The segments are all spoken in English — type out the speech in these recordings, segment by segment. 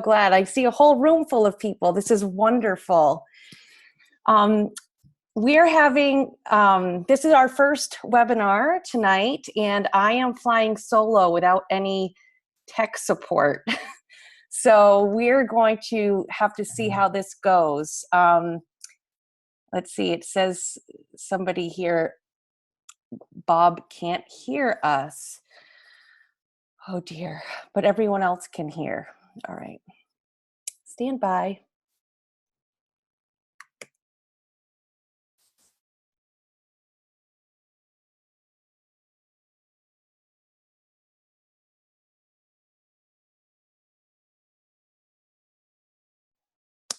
Glad. I see a whole room full of people. This is wonderful. We're having, this is our first webinar tonight, and I am flying solo without any tech support. So we're going to have to see how this goes. Let's see, it says somebody here, Bob can't hear us. Oh dear, but everyone else can hear. All right, stand by.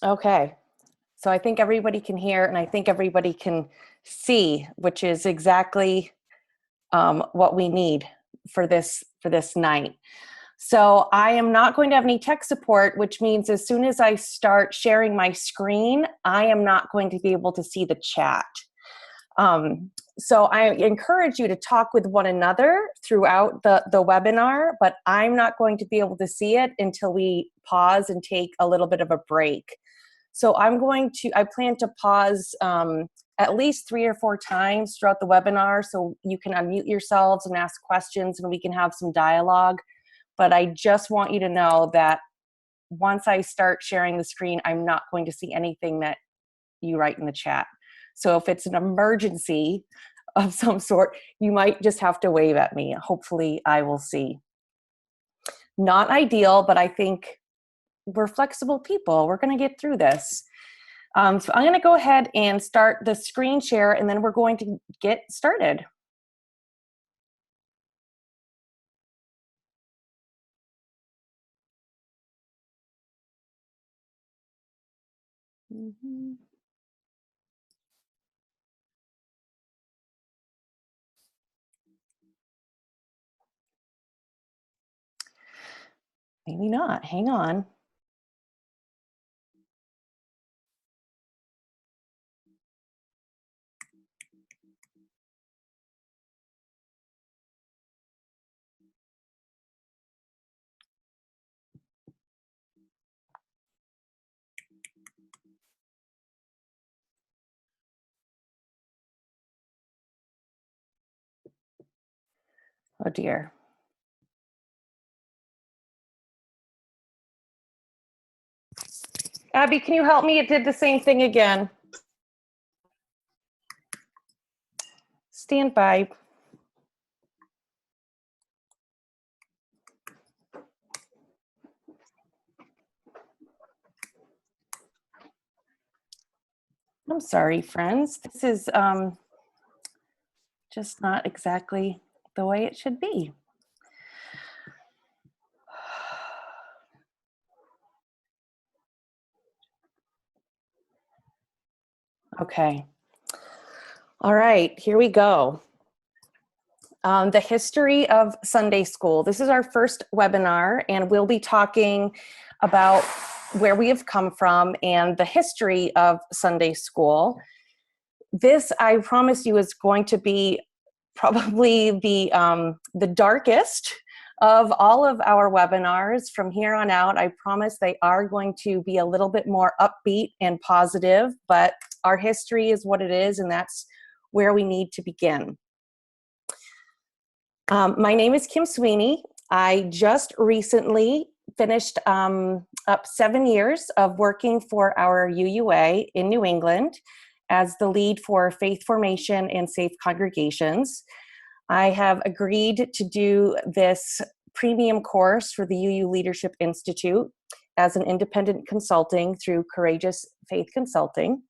Okay, so I think everybody can hear and I think everybody can see, which is exactly what we need for this night. So I am not going to have any tech support, which means as soon as I start sharing my screen, I am not going to be able to see the chat. So I encourage you to talk with one another throughout the webinar, but I'm not going to be able to see it until we pause and take a little bit of a break. So I plan to pause at least 3 or 4 times throughout the webinar so you can unmute yourselves and ask questions and we can have some dialogue. But I just want you to know that once I start sharing the screen, I'm not going to see anything that you write in the chat. So if it's an emergency of some sort, you might just have to wave at me. Hopefully I will see. Not ideal, but I think we're flexible people. We're going to get through this. So I'm going to go ahead and start the screen share, and then we're going to get started. Maybe not. Hang on. Oh dear. Abby, can you help me? It did the same thing again. Stand by. I'm sorry, friends. This is just not exactly the way it should be. Okay. All right, here we go. The history of Sunday school. This is our first webinar, and we'll be talking about where we have come from and the history of Sunday school. This, I promise you, is going to be probably the darkest of all of our webinars. From here on out, I promise they are going to be a little bit more upbeat and positive, but our history is what it is, and that's where we need to begin. My name is Kim Sweeney. I just recently finished up 7 years of working for our UUA in New England as the lead for faith formation and safe congregations. I have agreed to do this premium course for the UU Leadership Institute as an independent consulting through Courageous Faith Consulting.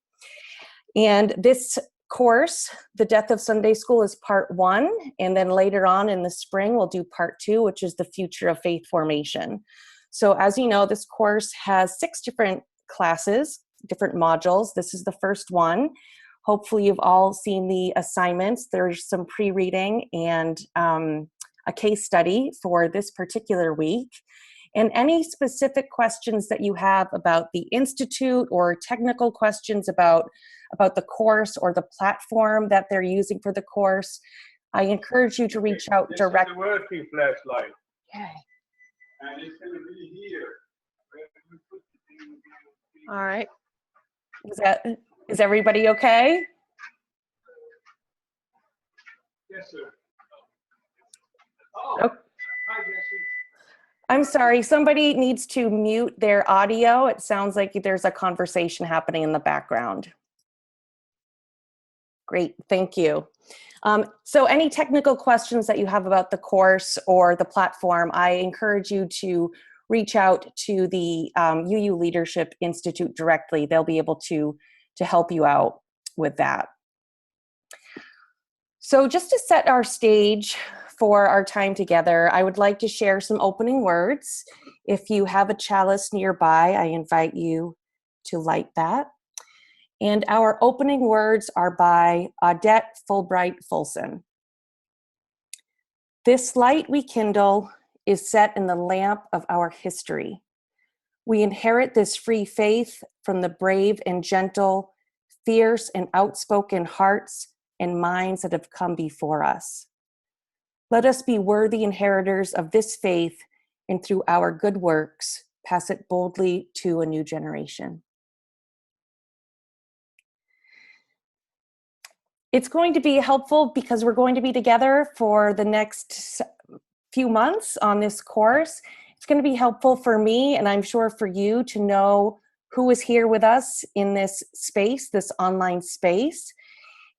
And this course, The Death of Sunday School, is part 1, and then later on in the spring we'll do part 2, which is the future of faith formation. So as you know, this course has 6 different classes, different modules. This is the first one. Hopefully you've all seen the assignments. There's some pre-reading and a case study for this particular week. And any specific questions that you have about the Institute or technical questions about the course or the platform that they're using for the course, I encourage you to reach out directly. The working flashlight. Okay. And it's going to be here. All right. Is everybody okay? Yes, sir. Oh. Hi, Jesse. I'm sorry, somebody needs to mute their audio. It sounds like there's a conversation happening in the background. Great, thank you. So any technical questions that you have about the course or the platform, I encourage you to reach out to the UU Leadership Institute directly. They'll be able to help you out with that. So just to set our stage for our time together, I would like to share some opening words. If you have a chalice nearby, I invite you to light that. And our opening words are by Odette Fulbright Fulson. This light we kindle is set in the lamp of our history. We inherit this free faith from the brave and gentle, fierce and outspoken hearts and minds that have come before us. Let us be worthy inheritors of this faith, and through our good works, pass it boldly to a new generation. It's going to be helpful because we're going to be together for the next few months on this course. It's going to be helpful for me, and I'm sure for you, to know who is here with us in this space, this online space.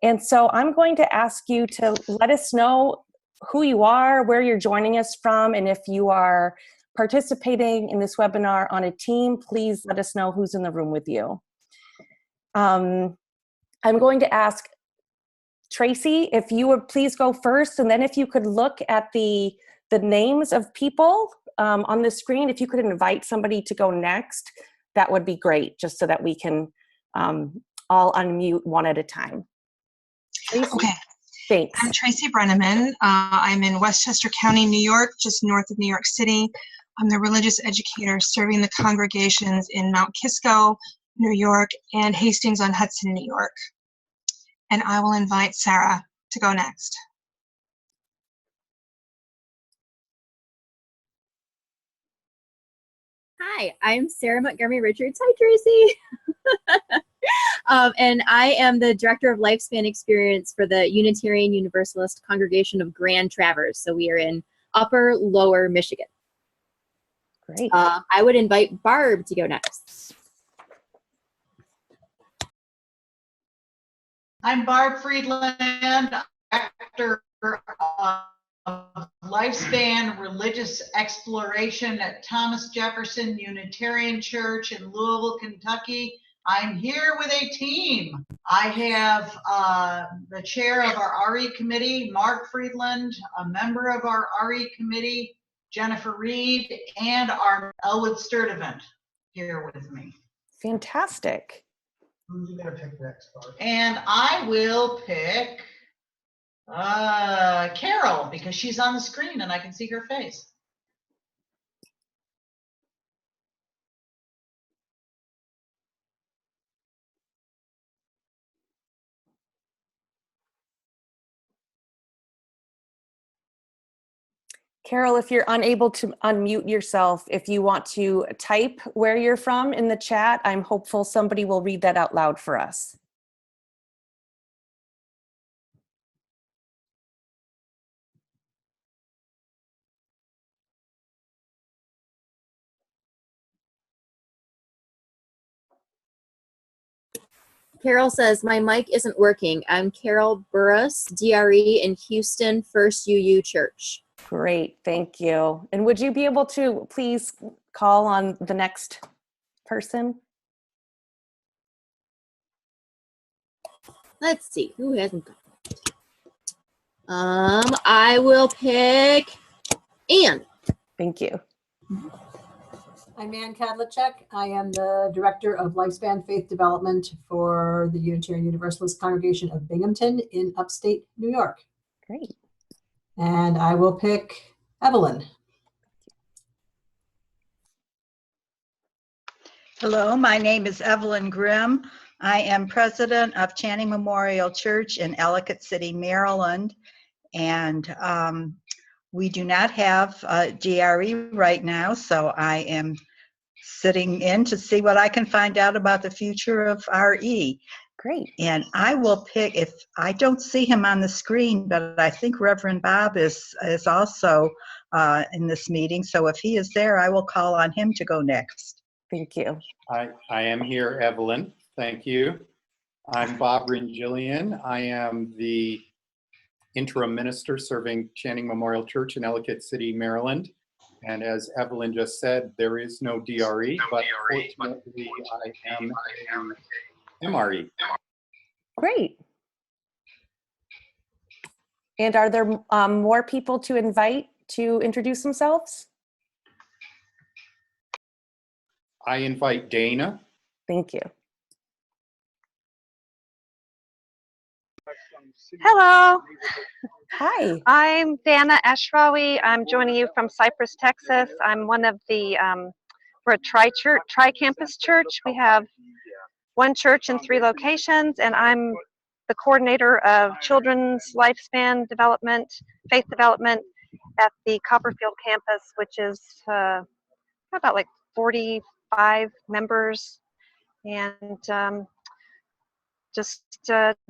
And so I'm going to ask you to let us know who you are, where you're joining us from, and if you are participating in this webinar on a team, please let us know who's in the room with you. I'm going to ask Tracy, if you would please go first, and then if you could look at the names of people on the screen, if you could invite somebody to go next, that would be great, just so that we can all unmute one at a time. Tracy? Okay. Thanks. I'm Tracy Brenneman. I'm in Westchester County, New York, just north of New York City. I'm the religious educator serving the congregations in Mount Kisco, New York, and Hastings-on-Hudson, New York. And I will invite Sarah to go next. Hi, I'm Sarah Montgomery Richards. Hi, Tracy. And I am the Director of Lifespan Experience for the Unitarian Universalist Congregation of Grand Traverse. So we are in Upper Lower Michigan. Great. I would invite Barb to go next. I'm Barb Friedland, Director of Lifespan Religious Exploration at Thomas Jefferson Unitarian Church in Louisville, Kentucky. I'm here with a team. I have the chair of our RE committee, Mark Friedland, a member of our RE committee, Jennifer Reed, and our Elwood Sturdivant here with me. Fantastic. Who's you gonna pick next, Barb? And I will pick Carol, because she's on the screen and I can see her face. Carol, if you're unable to unmute yourself, if you want to type where you're from in the chat, I'm hopeful somebody will read that out loud for us. Carol says, my mic isn't working. I'm Carol Burris, DRE in Houston First UU Church. Great, thank you. And would you be able to please call on the next person? Let's see, who hasn't gone? I will pick Anne. Thank you. I'm Ann Kadlachek. I am the Director of Lifespan Faith Development for the Unitarian Universalist Congregation of Binghamton in upstate New York. Great. And I will pick Evelyn. Hello, my name is Evelyn Grimm. I am president of Channing Memorial Church in Ellicott City, Maryland. And we do not have a GRE right now, so I am sitting in to see what I can find out about the future of RE. Great. And I will pick, if I don't see him on the screen, but I think Reverend Bob is also in this meeting. So if he is there, I will call on him to go next. Thank you. I am here, Evelyn. Thank you. I'm Bob Ringillian. I am the interim minister serving Channing Memorial Church in Ellicott City, Maryland. And as Evelyn just said, there is no DRE, but fortunately I am a MRE. Great. And are there more people to invite to introduce themselves? I invite Dana. Thank you. Hello, Hi. I'm Dana Ashrawi. I'm joining you from Cypress, Texas. I'm one of the, we're a tri-campus church. We have one church in 3 locations, and I'm the coordinator of children's lifespan development, faith development at the Copperfield campus, which is about like 45 members, and just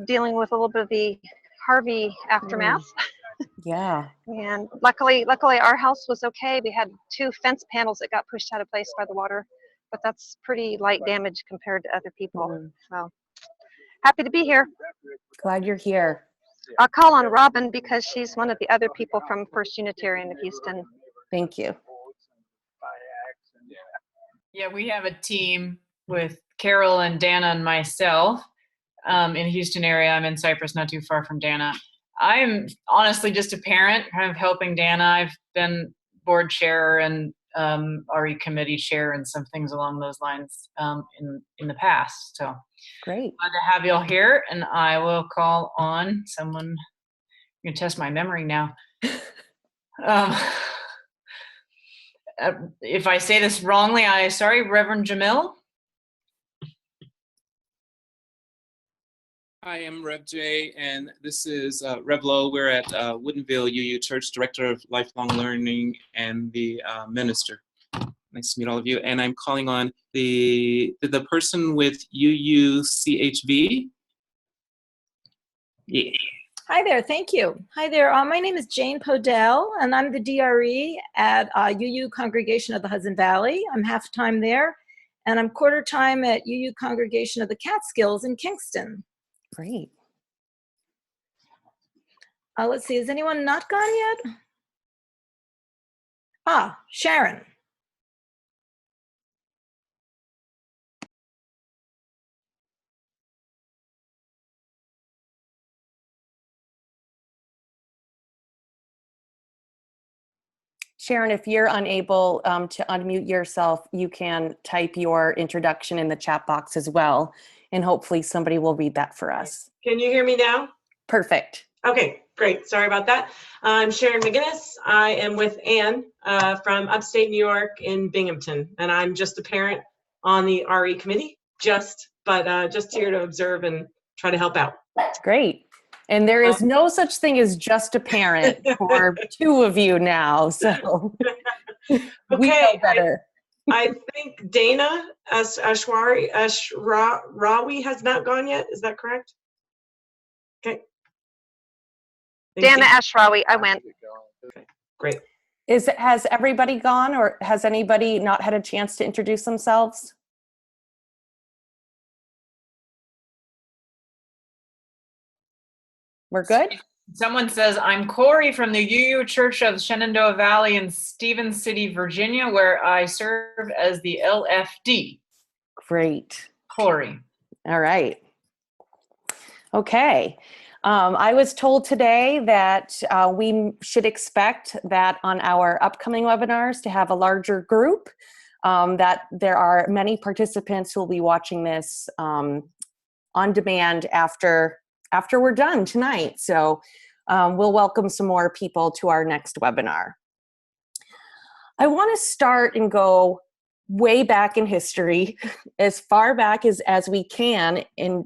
dealing with a little bit of the Harvey aftermath. Yeah. And luckily our house was okay. We had 2 fence panels that got pushed out of place by the water, but that's pretty light damage compared to other people. So happy to be here. Glad you're here. I'll call on Robin because she's one of the other people from First Unitarian of Houston. Thank you. Yeah, we have a team with Carol and Dana and myself in Houston area. I'm in Cypress, not too far from Dana. I'm honestly just a parent, kind of helping Dana. I've been board chair and RE committee chair and some things along those lines in the past. So Great. glad to have you all here, and I will call on someone. You can test my memory now. If I say this wrongly, sorry, Reverend Jamil. Hi, I'm Rev J, and this is Rev Lo. We're at Woodinville UU Church, Director of Lifelong Learning and the minister. Nice to meet all of you. And I'm calling on the person with UUCHV. Yeah. Hi there, thank you. Hi there, my name is Jane Podell, and I'm the DRE at UU Congregation of the Hudson Valley. I'm half-time there, and I'm quarter-time at UU Congregation of the Catskills in Kingston. Great. Let's see, has anyone not gone yet? Sharon. Sharon, if you're unable to unmute yourself, you can type your introduction in the chat box as well, and hopefully somebody will read that for us. Can you hear me now? Perfect. Okay, great. Sorry about that. I'm Sharon McGinnis. I am with Ann from upstate New York in Binghamton, and I'm just a parent on the RE committee, just here to observe and try to help out. Great. And there is no such thing as just a parent for 2 of you now, so we know better. I think Dana Ashrawi has not gone yet. Is that correct? Okay. Dana Ashrawi, I went. Okay, great. Has everybody gone, or has anybody not had a chance to introduce themselves? We're good? Someone says, I'm Corey from the UU Church of Shenandoah Valley in Stevens City, Virginia, where I serve as the LFD. Great. Corey. All right. Okay. I was told today that we should expect that on our upcoming webinars to have a larger group, that there are many participants who will be watching this on demand after we're done tonight. So we'll welcome some more people to our next webinar. I want to start and go way back in history, as far back as we can, in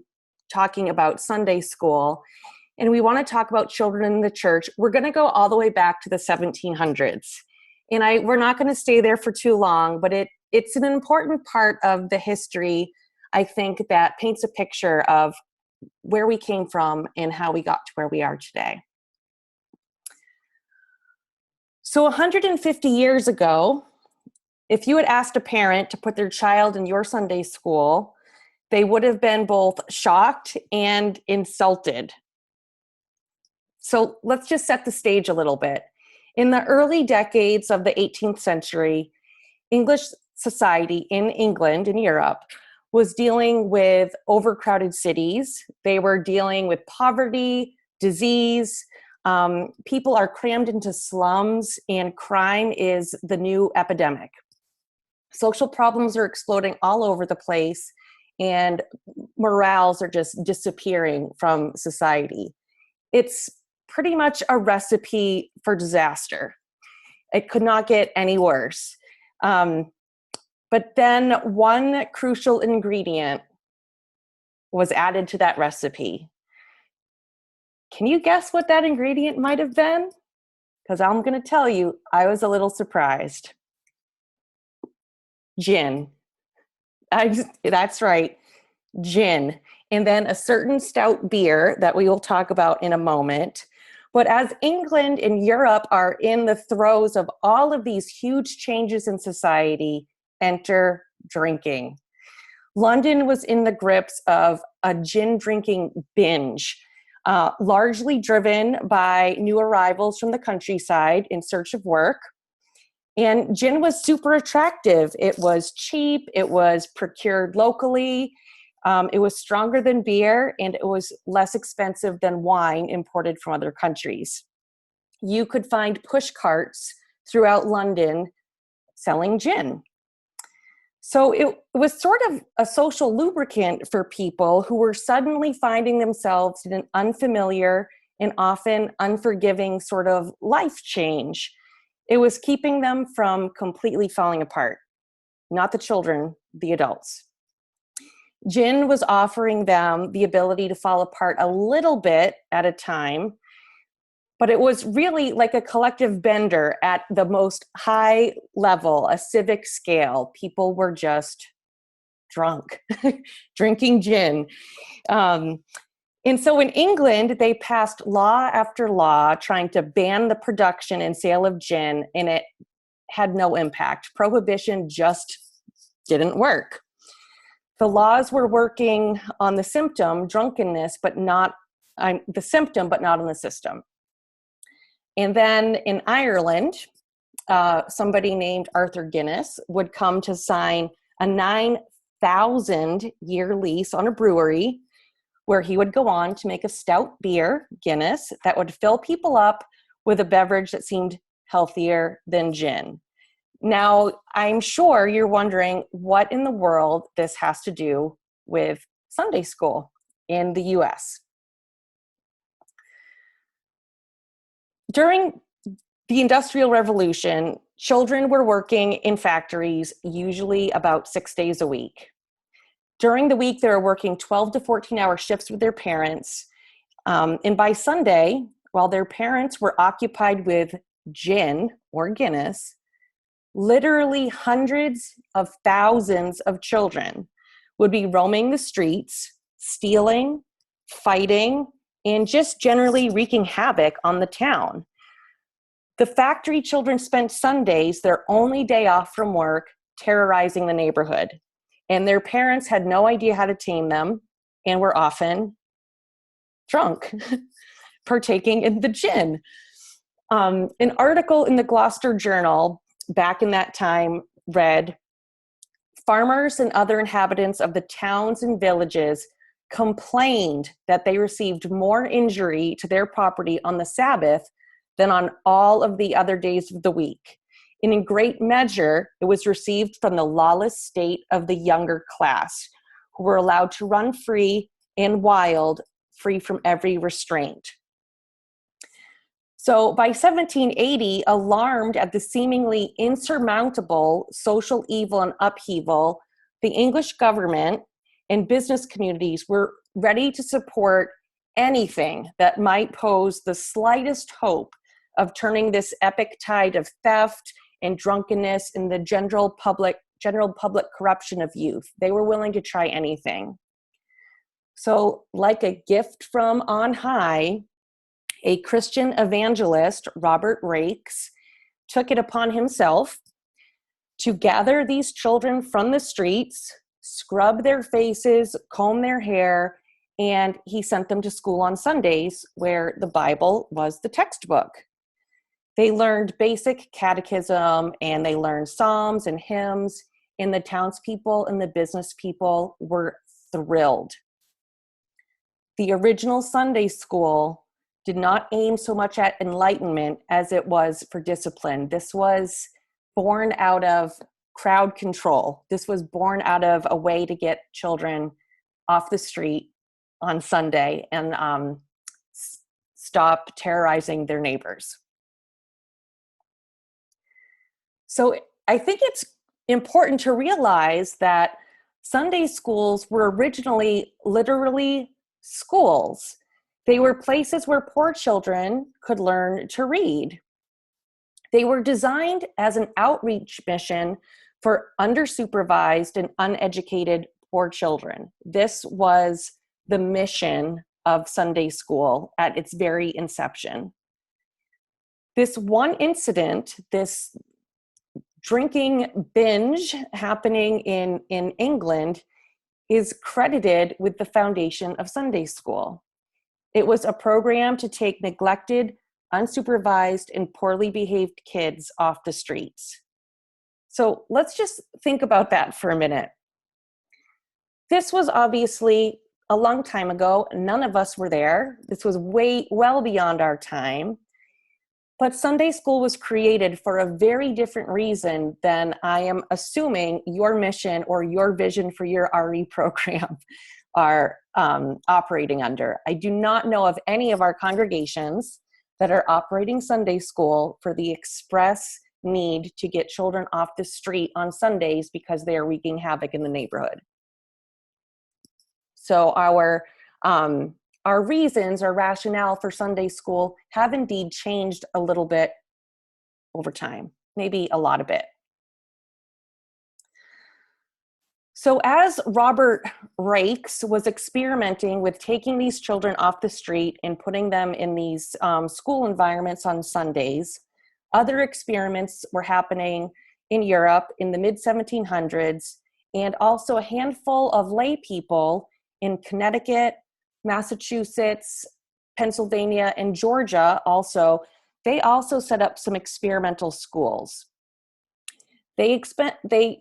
talking about Sunday school. And we want to talk about children in the church. We're going to go all the way back to the 1700s. And we're not going to stay there for too long, but it it's an important part of the history, I think, that paints a picture of where we came from and how we got to where we are today. So 150 years ago, if you had asked a parent to put their child in your Sunday school, they would have been both shocked and insulted. So let's just set the stage a little bit. In the early decades of the 18th century, English society in England and Europe was dealing with overcrowded cities. They were dealing with poverty, disease. People are crammed into slums, and crime is the new epidemic. Social problems are exploding all over the place, and morals are just disappearing from society. It's pretty much a recipe for disaster. It could not get any worse. But then one crucial ingredient was added to that recipe. Can you guess what that ingredient might have been? Because I'm going to tell you, I was a little surprised. Gin. That's right, gin. And then a certain stout beer that we will talk about in a moment. But as England and Europe are in the throes of all of these huge changes in society, enter drinking. London was in the grips of a gin drinking binge, largely driven by new arrivals from the countryside in search of work. And gin was super attractive. It was cheap, it was procured locally, it was stronger than beer, and it was less expensive than wine imported from other countries. You could find push carts throughout London selling gin. So it was sort of a social lubricant for people who were suddenly finding themselves in an unfamiliar and often unforgiving sort of life change. It was keeping them from completely falling apart, not the children, the adults. Gin was offering them the ability to fall apart a little bit at a time, but it was really like a collective bender at the most high level, a civic scale. People were just drunk, drinking gin. And so in England, they passed law after law trying to ban the production and sale of gin, and it had no impact. Prohibition just didn't work. The laws were working on the symptom, drunkenness, but not the symptom, but not on the system. And then in Ireland, somebody named Arthur Guinness would come to sign a 9,000-year lease on a brewery where he would go on to make a stout beer, Guinness, that would fill people up with a beverage that seemed healthier than gin. Now, I'm sure you're wondering what in the world this has to do with Sunday school in the US. During the Industrial Revolution, children were working in factories usually about 6 days a week. During the week, they were working 12 to 14-hour shifts with their parents. And by Sunday, while their parents were occupied with gin or Guinness, literally hundreds of thousands of children would be roaming the streets, stealing, fighting, and just generally wreaking havoc on the town. The factory children spent Sundays, their only day off from work, terrorizing the neighborhood. And their parents had no idea how to tame them and were often drunk, partaking in the gin. An article in the Gloucester Journal back in that time read, "Farmers and other inhabitants of the towns and villages complained that they received more injury to their property on the Sabbath than on all of the other days of the week. And in great measure, it was received from the lawless state of the younger class, who were allowed to run free and wild, free from every restraint." So by 1780, alarmed at the seemingly insurmountable social evil and upheaval, the English government and business communities were ready to support anything that might pose the slightest hope of turning this epic tide of theft and drunkenness in the general public general public corruption of youth. They were willing to try anything. So, like a gift from on high, a Christian evangelist, Robert Raikes, took it upon himself to gather these children from the streets, scrub their faces, comb their hair, and he sent them to school on Sundays where the Bible was the textbook. They learned basic catechism and they learned psalms and hymns, and the townspeople and the business people were thrilled. The original Sunday school did not aim so much at enlightenment as it was for discipline. This was born out of crowd control. This was born out of a way to get children off the street on Sunday and stop terrorizing their neighbors. So I think it's important to realize that Sunday schools were originally literally schools. They were places where poor children could learn to read. They were designed as an outreach mission for undersupervised and uneducated poor children. This was the mission of Sunday school at its very inception. This one incident, this drinking binge happening in England, is credited with the foundation of Sunday school. It was a program to take neglected, unsupervised, and poorly behaved kids off the streets. So let's just think about that for a minute. This was obviously a long time ago. None of us were there. This was well beyond our time. But Sunday school was created for a very different reason than I am assuming your mission or your vision for your RE program are operating under. I do not know of any of our congregations that are operating Sunday school for the express need to get children off the street on Sundays because they are wreaking havoc in the neighborhood. So our reasons or rationale for Sunday school have indeed changed a little bit over time, maybe a lot of it. So as Robert Raikes was experimenting with taking these children off the street and putting them in these school environments on Sundays, other experiments were happening in Europe in the mid-1700s, and also a handful of lay people in Connecticut, Massachusetts, Pennsylvania, and Georgia they also set up some experimental schools. They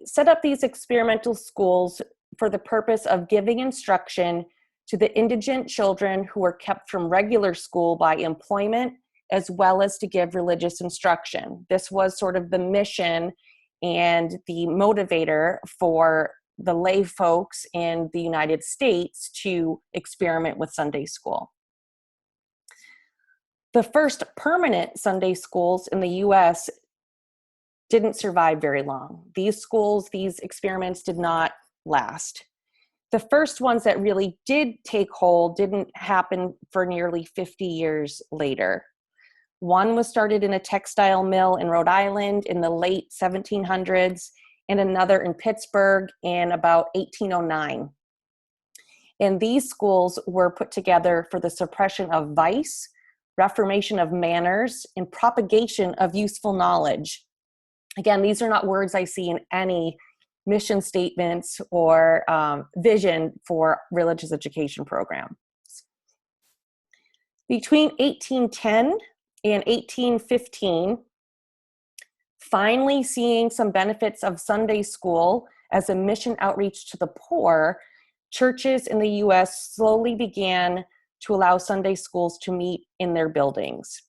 set up these experimental schools for the purpose of giving instruction to the indigent children who were kept from regular school by employment, as well as to give religious instruction. This was sort of the mission and the motivator for the lay folks in the United States to experiment with Sunday school. The first permanent Sunday schools in the US didn't survive very long. These experiments did not last. The first ones that really did take hold didn't happen for nearly 50 years later. One was started in a textile mill in Rhode Island in the late 1700s, and another in Pittsburgh in about 1809. And these schools were put together for the suppression of vice, reformation of manners, and propagation of useful knowledge. Again, these are not words I see in any mission statements or vision for religious education programs. Between 1810 and 1815, finally seeing some benefits of Sunday school as a mission outreach to the poor, churches in the US slowly began to allow Sunday schools to meet in their buildings.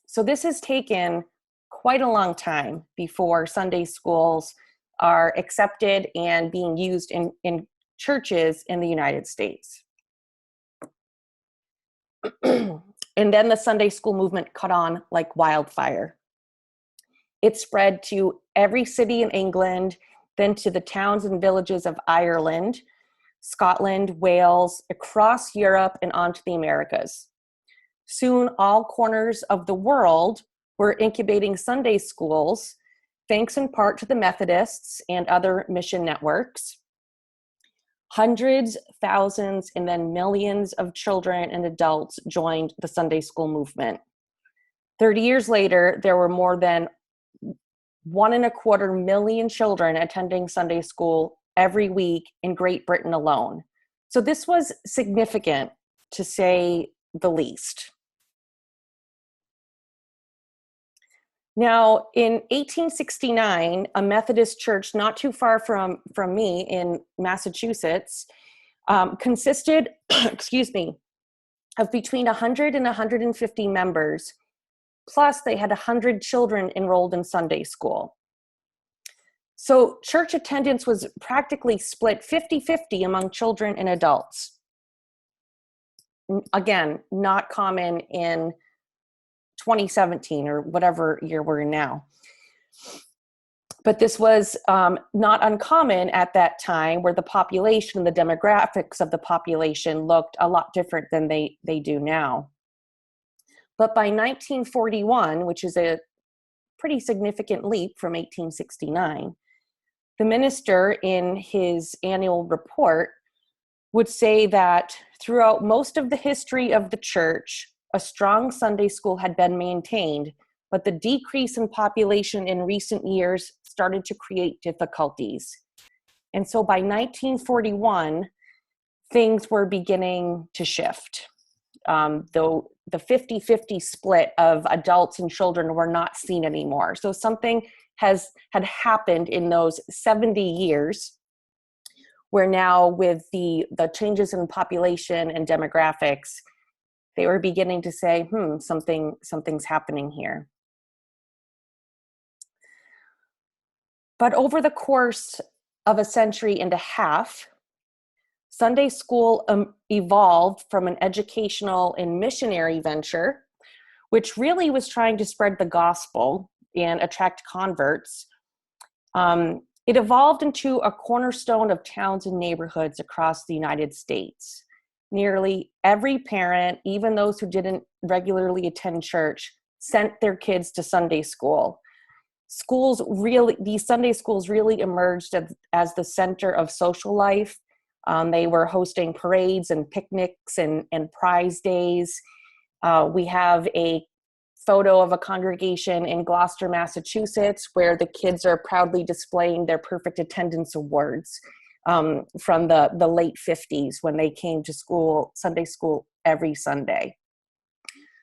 So this has taken quite a long time before Sunday schools are accepted and being used in churches in the United States. And then the Sunday school movement caught on like wildfire. It spread to every city in England, then to the towns and villages of Ireland, Scotland, Wales, across Europe, and onto the Americas. Soon, all corners of the world were incubating Sunday schools thanks in part to the Methodists and other mission networks, hundreds, thousands, and then millions of children and adults joined the Sunday school movement. 30 years later, there were more than 1.25 million children attending Sunday school every week in Great Britain alone. So this was significant, to say the least. Now, in 1869, a Methodist church not too far from me in Massachusetts consisted, excuse me, of between 100 and 150 members, plus they had 100 children enrolled in Sunday school. So church attendance was practically split 50-50 among children and adults. Again, not common in 2017 or whatever year we're in now. But this was not uncommon at that time, where the population, the demographics of the population looked a lot different than they do now. But by 1941, which is a pretty significant leap from 1869, the minister in his annual report would say that throughout most of the history of the church, a strong Sunday school had been maintained, but the decrease in population in recent years started to create difficulties. And so by 1941, things were beginning to shift. Though the 50-50 split of adults and children were not seen anymore. So something had happened in those 70 years, where now with the changes in population and demographics, they were beginning to say, something's happening here. But over the course of a century and a half, Sunday school evolved from an educational and missionary venture, which really was trying to spread the gospel and attract converts. It evolved into a cornerstone of towns and neighborhoods across the United States. Nearly every parent, even those who didn't regularly attend church, sent their kids to Sunday school. These Sunday schools really emerged as the center of social life. They were hosting parades and picnics and prize days. We have a photo of a congregation in Gloucester, Massachusetts, where the kids are proudly displaying their perfect attendance awards from the late 50s, when they came to school, Sunday school, every Sunday.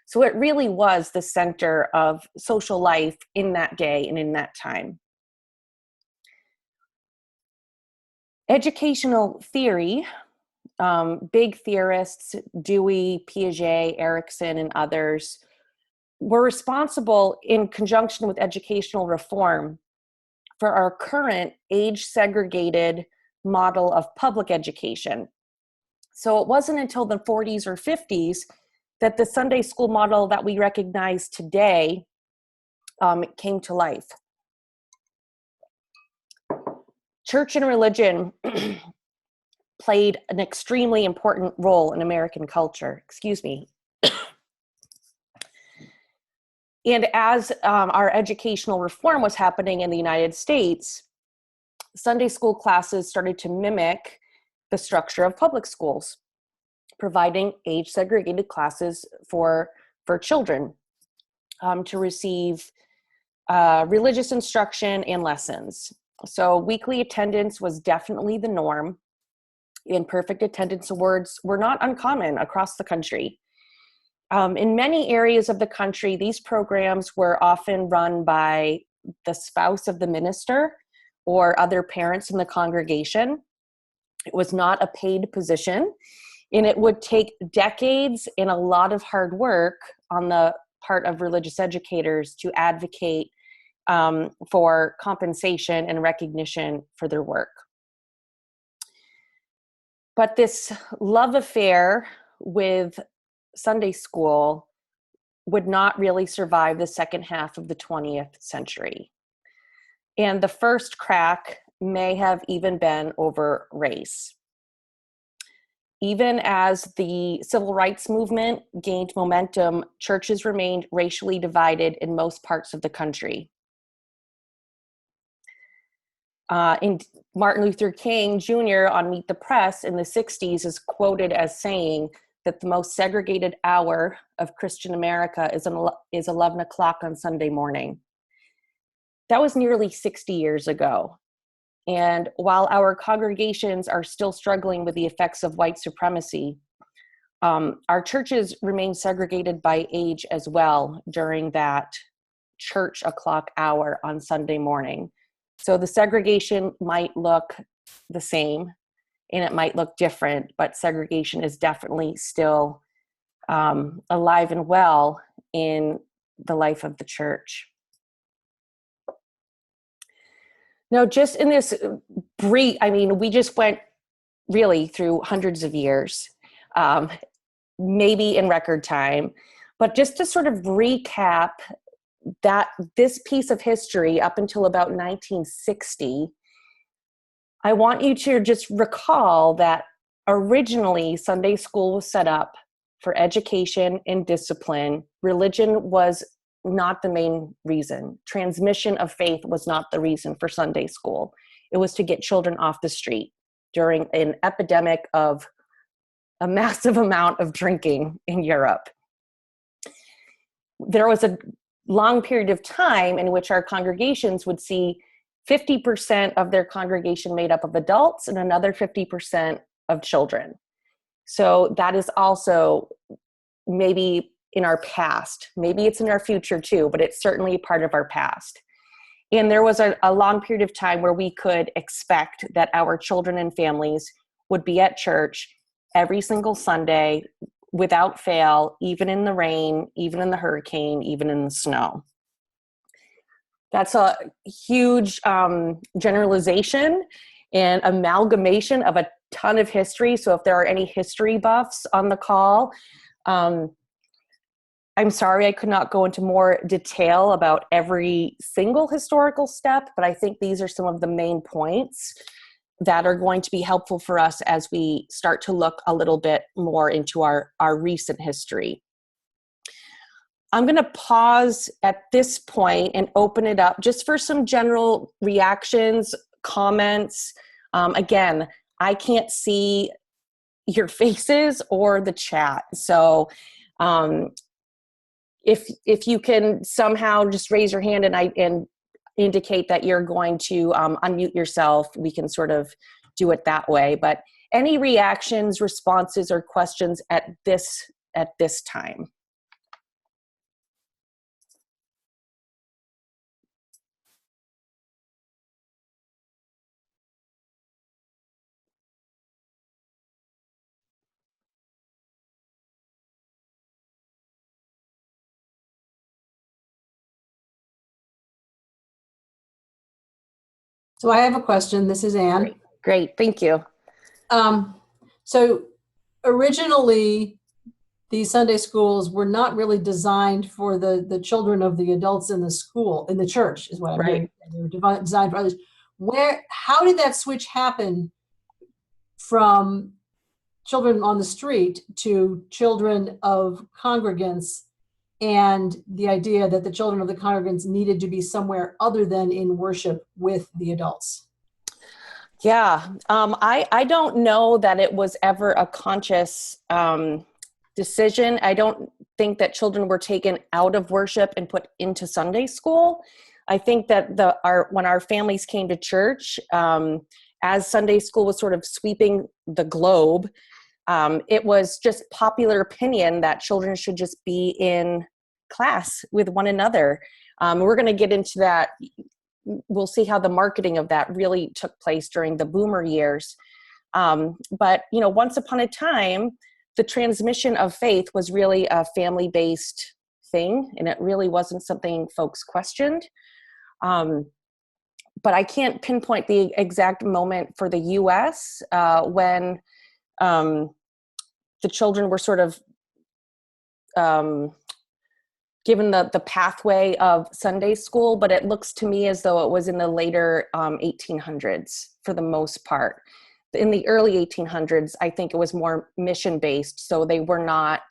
So it really was the center of social life in that day and in that time. Educational theory, big theorists, Dewey, Piaget, Erikson, and others, were responsible, in conjunction with educational reform, for our current age-segregated model of public education. So it wasn't until the 40s or 50s that the Sunday school model that we recognize today came to life. Church and religion played an extremely important role in American culture. Excuse me. And as our educational reform was happening in the United States, Sunday school classes started to mimic the structure of public schools, providing age-segregated classes for children to receive religious instruction and lessons. So weekly attendance was definitely the norm, and perfect attendance awards were not uncommon across the country. In many areas of the country, these programs were often run by the spouse of the minister or other parents in the congregation. It was not a paid position, and it would take decades and a lot of hard work on the part of religious educators to advocate for compensation and recognition for their work. But this love affair with Sunday school would not really survive the second half of the 20th century. And the first crack may have even been over race. Even as the civil rights movement gained momentum, churches remained racially divided in most parts of the country. In Martin Luther King Jr. on Meet the Press in the 60s is quoted as saying that the most segregated hour of Christian America is 11 o'clock on Sunday morning. That was nearly 60 years ago. And while our congregations are still struggling with the effects of white supremacy, our churches remain segregated by age as well during that church o'clock hour on Sunday morning. So the segregation might look the same and it might look different, but segregation is definitely still alive and well in the life of the church. Now, just in this brief, I mean, we just went really through hundreds of years, maybe in record time, but just to sort of recap that this piece of history up until about 1960, I want you to just recall that originally Sunday school was set up for education and discipline. Religion was not the main reason. Transmission of faith was not the reason for Sunday school. It was to get children off the street during an epidemic of a massive amount of drinking in Europe. There was a long period of time in which our congregations would see 50% of their congregation made up of adults and another 50% of children. So that is also maybe in our past. Maybe it's in our future too, but it's certainly part of our past. And there was a long period of time where we could expect that our children and families would be at church every single Sunday without fail, even in the rain, even in the hurricane, even in the snow. That's a huge generalization and amalgamation of a ton of history. So if there are any history buffs on the call, I'm sorry I could not go into more detail about every single historical step, but I think these are some of the main points that are going to be helpful for us as we start to look a little bit more into our recent history. I'm going to pause at this point and open it up just for some general reactions, comments. Again, I can't see your faces or the chat. So if you can somehow just raise your hand and indicate that you're going to unmute yourself, we can sort of do it that way. But any reactions, responses, or questions at this time? So I have a question. This is Anne. Great, thank you. So originally, these Sunday schools were not really designed for the children of the adults in the school, in the church, is what I'm hearing. They were designed for others. How did that switch happen from children on the street to children of congregants, and the idea that the children of the congregants needed to be somewhere other than in worship with the adults? Yeah, I don't know that it was ever a conscious decision. I don't think that children were taken out of worship and put into Sunday school. I think that when our families came to church, as Sunday school was sort of sweeping the globe, it was just popular opinion that children should just be in class with one another. We're going to get into that. We'll see how the marketing of that really took place during the boomer years. But, once upon a time, the transmission of faith was really a family-based thing, and it really wasn't something folks questioned. But I can't pinpoint the exact moment for the U.S. When the children were sort of given the pathway of Sunday school, but it looks to me as though it was in the later 1800s for the most part. In the early 1800s, I think it was more mission-based, so they were not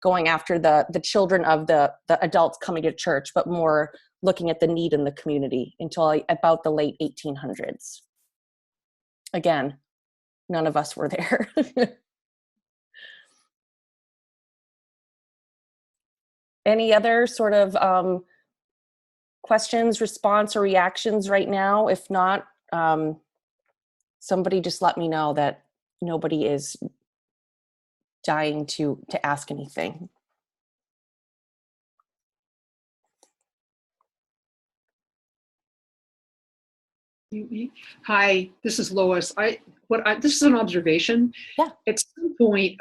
going after the children of the adults coming to church, but more looking at the need in the community until about the late 1800s. Again, none of us were there. Any other sort of questions, response, or reactions right now? If not, somebody just let me know that nobody is dying to ask anything. Hi, this is Lois. This is an observation. Yeah. At some point,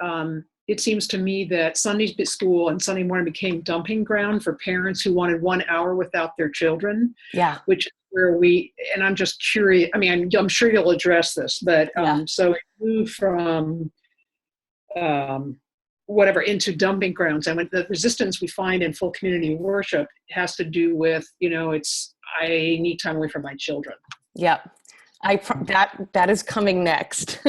it seems to me that Sunday school and Sunday morning became dumping ground for parents who wanted 1 hour without their children. Yeah. Which is where and I'm just curious. I mean, I'm sure you'll address this, but so it moved from whatever into dumping grounds. And the resistance we find in full community worship has to do with, I need time away from my children. Yep. That is coming next.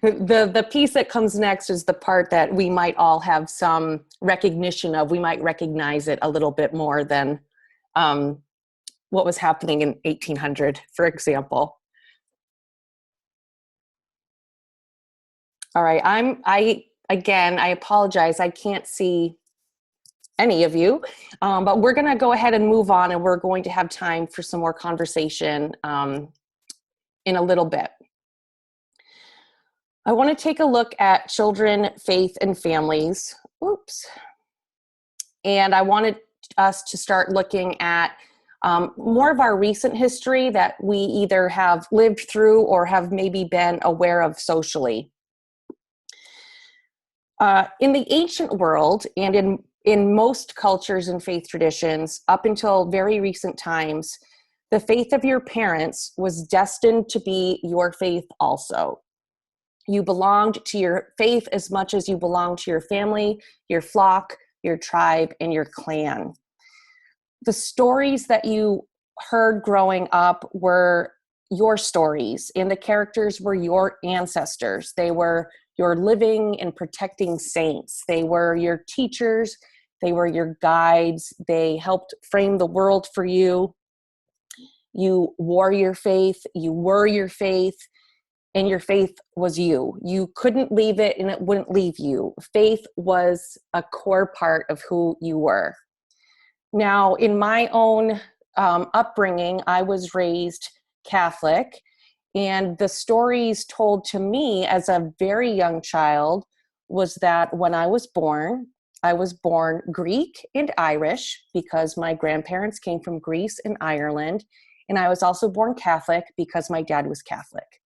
The piece that comes next is the part that we might all have some recognition of. We might recognize it a little bit more than what was happening in 1800, for example. All right, I apologize. I can't see any of you, but we're going to go ahead and move on, and we're going to have time for some more conversation in a little bit. I want to take a look at children, faith, and families. Oops. And I wanted us to start looking at more of our recent history that we either have lived through or have maybe been aware of socially. In the ancient world and in most cultures and faith traditions, up until very recent times, the faith of your parents was destined to be your faith also. You belonged to your faith as much as you belonged to your family, your flock, your tribe, and your clan. The stories that you heard growing up were your stories, and the characters were your ancestors. They were your living and protecting saints. They were your teachers. They were your guides. They helped frame the world for you. You wore your faith. You were your faith. And your faith was you. You couldn't leave it, and it wouldn't leave you. Faith was a core part of who you were. Now, in my own upbringing, I was raised Catholic, and the stories told to me as a very young child was that when I was born Greek and Irish because my grandparents came from Greece and Ireland, and I was also born Catholic because my dad was Catholic.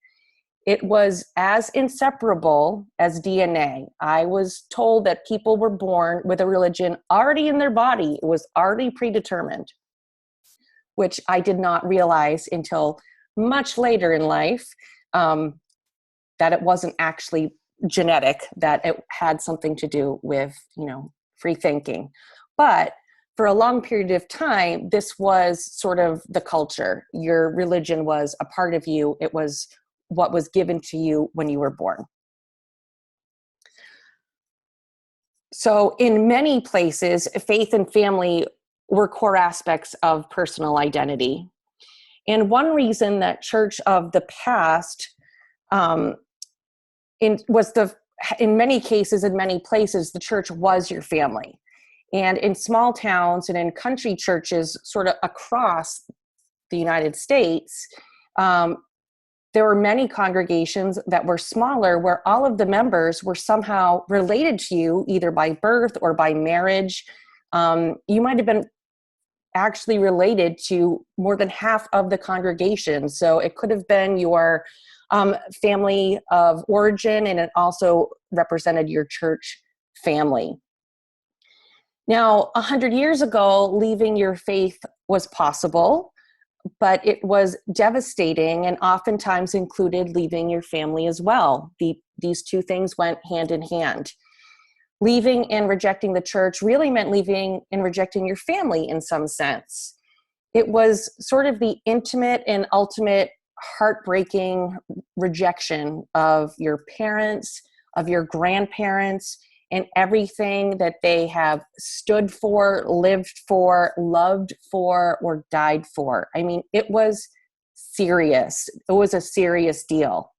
It was as inseparable as DNA. I was told that people were born with a religion already in their body. It was already predetermined, which I did not realize until much later in life, that it wasn't actually genetic, that it had something to do with, free thinking. But for a long period of time, this was sort of the culture. Your religion was a part of you. It was what was given to you when you were born. So in many places, faith and family were core aspects of personal identity. And one reason that church of the past in many cases, in many places, the church was your family. And in small towns and in country churches sort of across the United States, there were many congregations that were smaller where all of the members were somehow related to you, either by birth or by marriage. You might have been actually related to more than half of the congregation. So it could have been your family of origin, and it also represented your church family. Now, 100 years ago, leaving your faith was possible, but it was devastating and oftentimes included leaving your family as well. These two things went hand in hand. Leaving and rejecting the church really meant leaving and rejecting your family in some sense. It was sort of the intimate and ultimate heartbreaking rejection of your parents, of your grandparents, and everything that they have stood for, lived for, loved for, or died for. I mean, it was serious. It was a serious deal.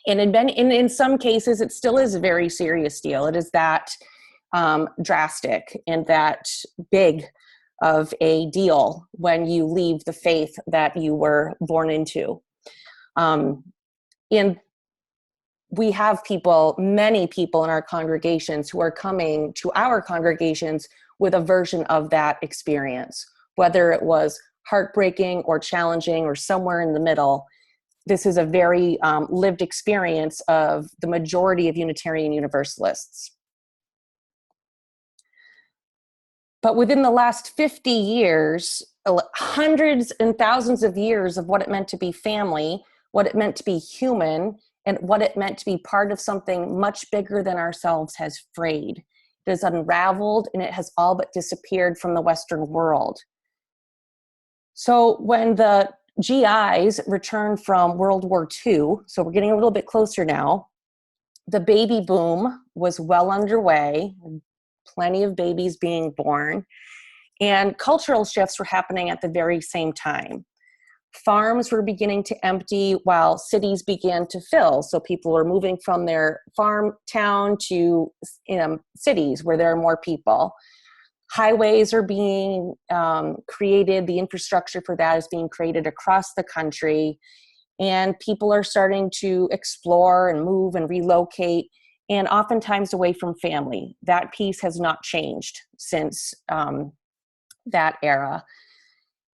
And in some cases, it still is a very serious deal. It is that drastic and that big of a deal when you leave the faith that you were born into. And we have many people in our congregations who are coming to our congregations with a version of that experience, whether it was heartbreaking or challenging or somewhere in the middle. This is a very lived experience of the majority of Unitarian Universalists. But within the last 50 years, hundreds and thousands of years of what it meant to be family, what it meant to be human, and what it meant to be part of something much bigger than ourselves has frayed. It has unraveled, and it has all but disappeared from the Western world. So when the GIs returned from World War II, so we're getting a little bit closer now, the baby boom was well underway, plenty of babies being born, and cultural shifts were happening at the very same time. Farms were beginning to empty while cities began to fill. So people were moving from their farm town to cities where there are more people. Highways are being created. The infrastructure for that is being created across the country. And people are starting to explore and move and relocate, and oftentimes away from family. That piece has not changed since that era.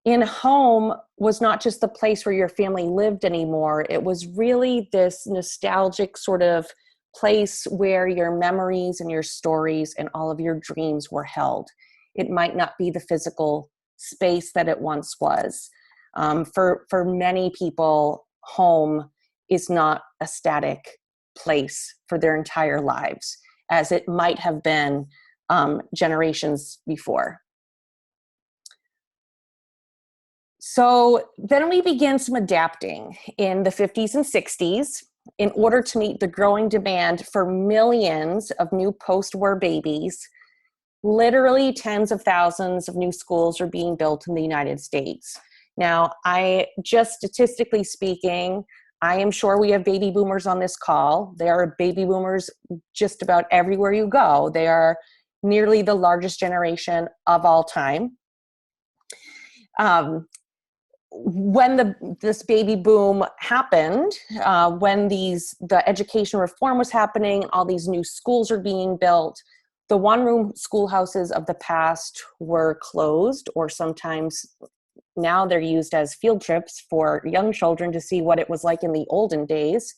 In home was not just the place where your family lived anymore. It was really this nostalgic sort of place where your memories and your stories and all of your dreams were held. It might not be the physical space that it once was. For many people, home is not a static place for their entire lives, as it might have been generations before. So then we began some adapting in the 50s and 60s in order to meet the growing demand for millions of new post-war babies. Literally tens of thousands of new schools are being built in the United States. Now, statistically speaking, I am sure we have baby boomers on this call. There are baby boomers just about everywhere you go. They are nearly the largest generation of all time. When this baby boom happened, when the education reform was happening, all these new schools are being built, the one-room schoolhouses of the past were closed, or sometimes now they're used as field trips for young children to see what it was like in the olden days.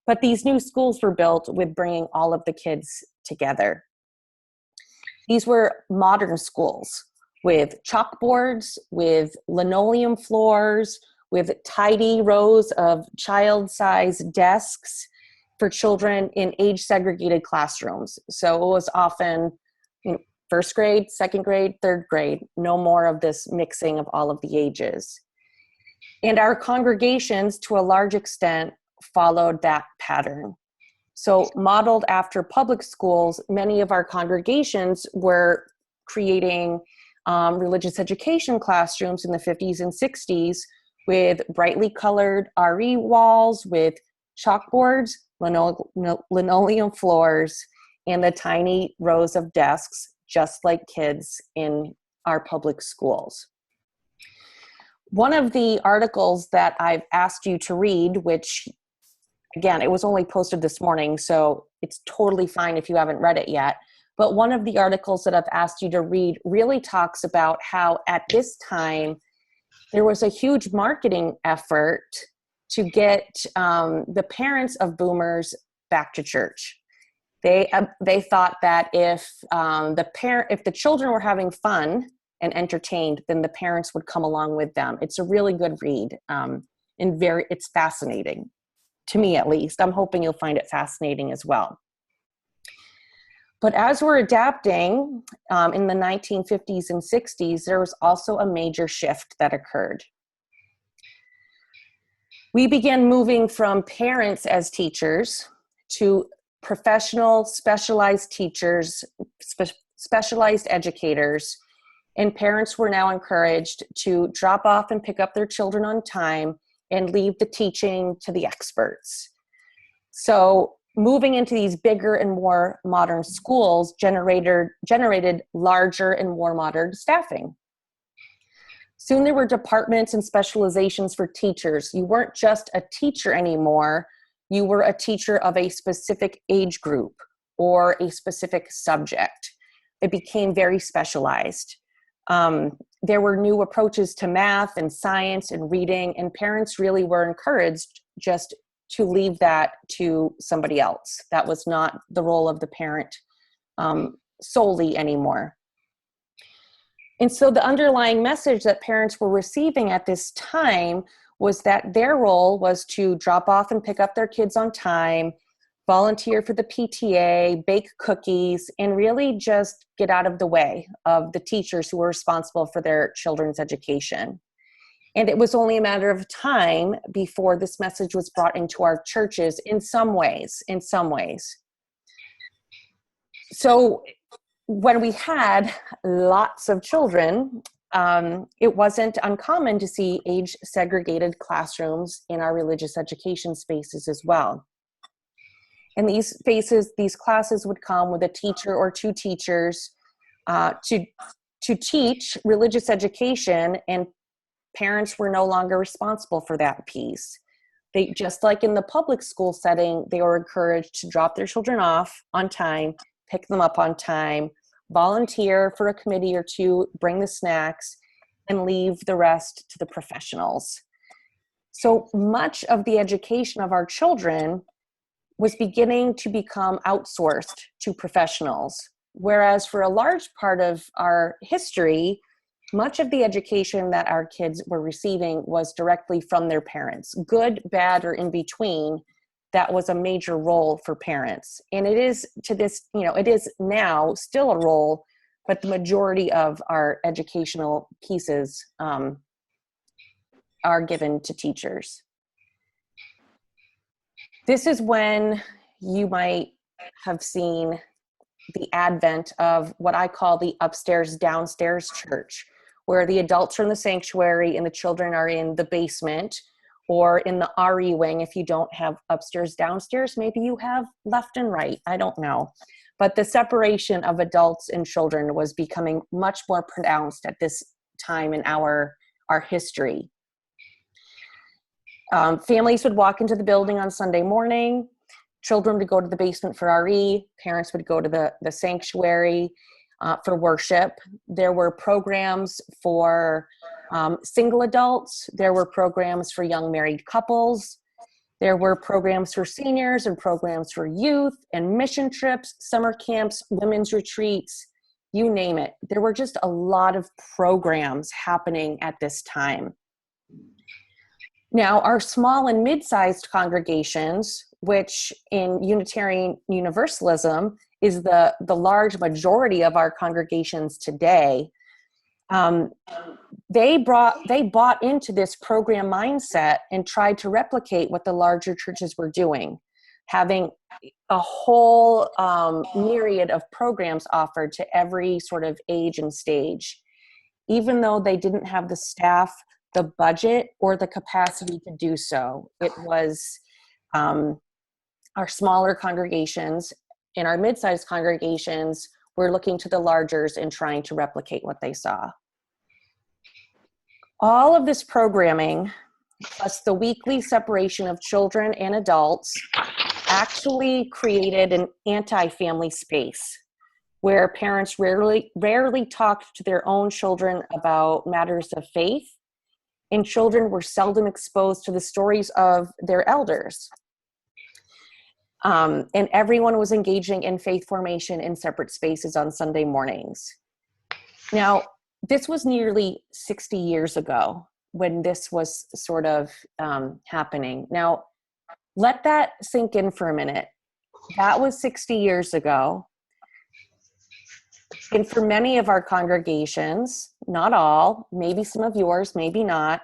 But these new schools were built with bringing all of the kids together. These were modern schools with chalkboards, with linoleum floors, with tidy rows of child-sized desks for children in age-segregated classrooms. So it was often first grade, second grade, third grade, no more of this mixing of all of the ages. And our congregations, to a large extent, followed that pattern. So modeled after public schools, many of our congregations were creating religious education classrooms in the 50s and 60s with brightly colored RE walls, with chalkboards, linoleum floors, and the tiny rows of desks, just like kids in our public schools. One of the articles that I've asked you to read, which, again, it was only posted this morning, so it's totally fine if you haven't read it yet, but one of the articles that I've asked you to read really talks about how at this time there was a huge marketing effort to get the parents of boomers back to church. They thought that if the children were having fun and entertained, then the parents would come along with them. It's a really good read, and it's fascinating, to me at least. I'm hoping you'll find it fascinating as well. But as we're adapting in the 1950s and 60s, there was also a major shift that occurred. We began moving from parents as teachers to professional, specialized teachers, specialized educators, and parents were now encouraged to drop off and pick up their children on time and leave the teaching to the experts. So moving into these bigger and more modern schools generated larger and more modern staffing. Soon there were departments and specializations for teachers. You weren't just a teacher anymore. You were a teacher of a specific age group or a specific subject. It became very specialized. There were new approaches to math and science and reading, and parents really were encouraged just to leave that to somebody else. That was not the role of the parent solely anymore. And so the underlying message that parents were receiving at this time was that their role was to drop off and pick up their kids on time, volunteer for the PTA, bake cookies, and really just get out of the way of the teachers who were responsible for their children's education. And it was only a matter of time before this message was brought into our churches in some ways. So when we had lots of children, it wasn't uncommon to see age-segregated classrooms in our religious education spaces as well. In these spaces, these classes would come with a teacher or two teachers to teach religious education, and parents were no longer responsible for that piece. They, just like in the public school setting, they were encouraged to drop their children off on time, pick them up on time, volunteer for a committee or two, bring the snacks, and leave the rest to the professionals. So much of the education of our children was beginning to become outsourced to professionals, whereas for a large part of our history, much of the education that our kids were receiving was directly from their parents. Good, bad, or in between, that was a major role for parents. And it is to this, it is now still a role, but the majority of our educational pieces are given to teachers. This is when you might have seen the advent of what I call the upstairs downstairs church, where the adults are in the sanctuary and the children are in the basement or in the RE wing. If you don't have upstairs downstairs, maybe you have left and right, I don't know. But the separation of adults and children was becoming much more pronounced at this time in our history. Families would walk into the building on Sunday morning, children would go to the basement for RE, parents would go to the sanctuary for worship. There were programs for single adults, there were programs for young married couples, there were programs for seniors and programs for youth and mission trips, summer camps, women's retreats, you name it. There were just a lot of programs happening at this time. Now, our small and mid-sized congregations, which in Unitarian Universalism is the large majority of our congregations today, they bought into this program mindset and tried to replicate what the larger churches were doing, having a whole myriad of programs offered to every sort of age and stage. Even though they didn't have the staff, the budget, or the capacity to do so. It was our smaller congregations and our mid-sized congregations were looking to the largers and trying to replicate what they saw. All of this programming, plus the weekly separation of children and adults, actually created an anti-family space where parents rarely talked to their own children about matters of faith, and children were seldom exposed to the stories of their elders. And everyone was engaging in faith formation in separate spaces on Sunday mornings. Now, this was nearly 60 years ago when this was sort of happening. Now, let that sink in for a minute. That was 60 years ago. And for many of our congregations, not all, maybe some of yours, maybe not,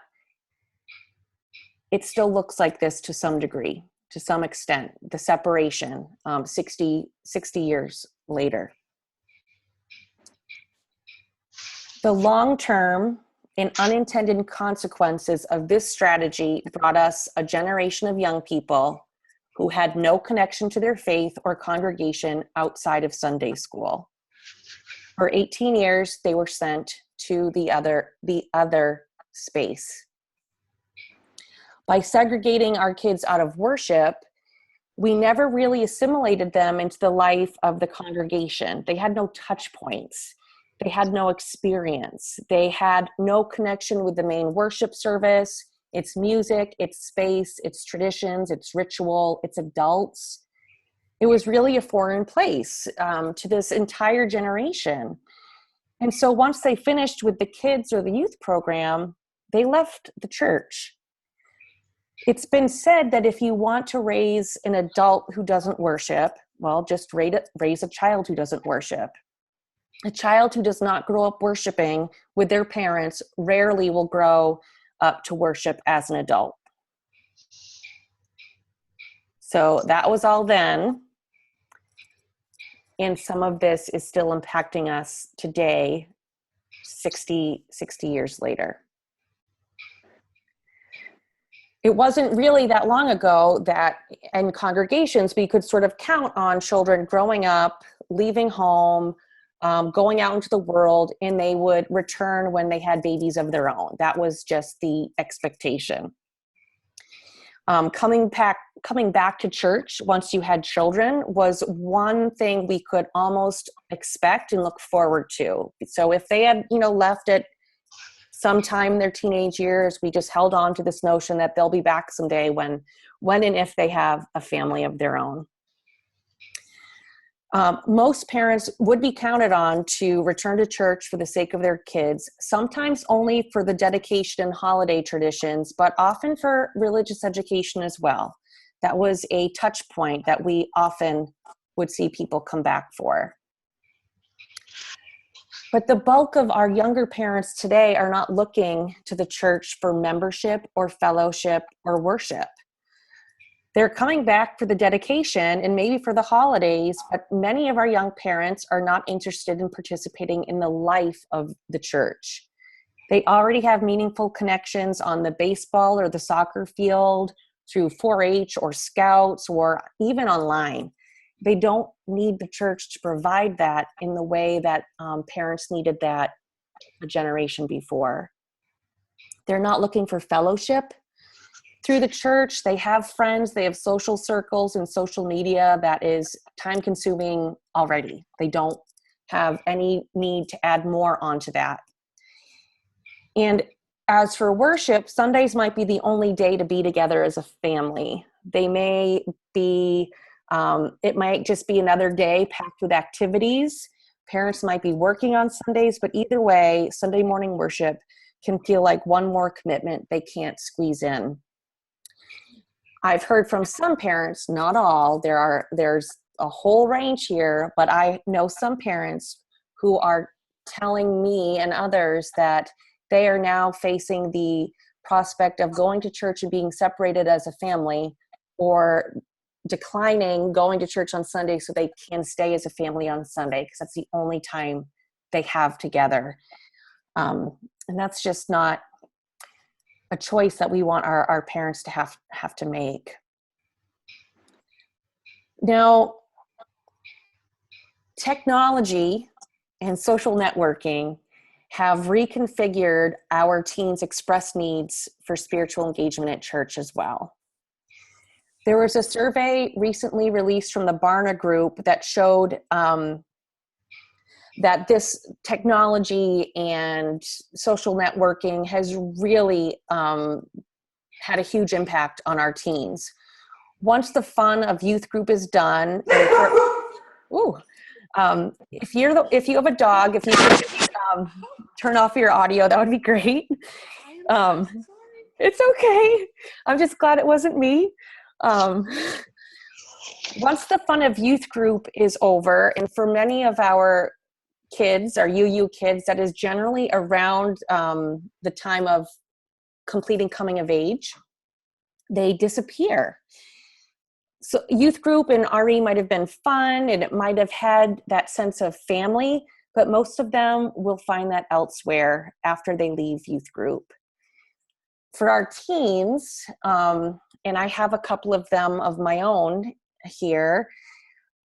it still looks like this to some degree. to some extent, the separation 60 years later. The long-term and unintended consequences of this strategy brought us a generation of young people who had no connection to their faith or congregation outside of Sunday school. For 18 years, they were sent to the other space. By segregating our kids out of worship, we never really assimilated them into the life of the congregation. They had no touch points. They had no experience. They had no connection with the main worship service, its music, its space, its traditions, its ritual, its adults. It was really a foreign place to this entire generation. And so once they finished with the kids or the youth program, they left the church. It's been said that if you want to raise an adult who doesn't worship, well, just raise a child who doesn't worship. A child who does not grow up worshiping with their parents rarely will grow up to worship as an adult. So that was all then. And some of this is still impacting us today, 60 years later. It wasn't really that long ago that in congregations, we could sort of count on children growing up, leaving home, going out into the world, and they would return when they had babies of their own. That was just the expectation. Coming back to church once you had children was one thing we could almost expect and look forward to. So if they had, left it sometime in their teenage years, we just held on to this notion that they'll be back someday when and if they have a family of their own. Most parents would be counted on to return to church for the sake of their kids, sometimes only for the dedication and holiday traditions, but often for religious education as well. That was a touch point that we often would see people come back for. But the bulk of our younger parents today are not looking to the church for membership or fellowship or worship. They're coming back for the dedication and maybe for the holidays, but many of our young parents are not interested in participating in the life of the church. They already have meaningful connections on the baseball or the soccer field, through 4-H or Scouts, or even online. They don't need the church to provide that in the way that parents needed that a generation before. They're not looking for fellowship through the church. They have friends, they have social circles and social media that is time consuming already. They don't have any need to add more onto that. And as for worship, Sundays might be the only day to be together as a family. They may be, it might just be another day packed with activities. Parents might be working on Sundays, but either way, Sunday morning worship can feel like one more commitment they can't squeeze in. I've heard from some parents, not all, there's a whole range here, but I know some parents who are telling me and others that they are now facing the prospect of going to church and being separated as a family, or declining going to church on Sunday so they can stay as a family on Sunday, because that's the only time they have together. And that's just not a choice that we want our parents to have to make. Now, technology and social networking have reconfigured our teens' express needs for spiritual engagement at church as well. There was a survey recently released from the Barna Group that showed that this technology and social networking has really had a huge impact on our teens. Once the fun of youth group is done, if you have a dog, if you could turn off your audio, that would be great. It's okay. I'm just glad it wasn't me. Once the fun of youth group is over, and for many of our kids, our UU kids, that is generally around the time of completing coming of age, they disappear. So youth group and RE might have been fun and it might have had that sense of family, but most of them will find that elsewhere after they leave youth group. For our teens, and I have a couple of them of my own here,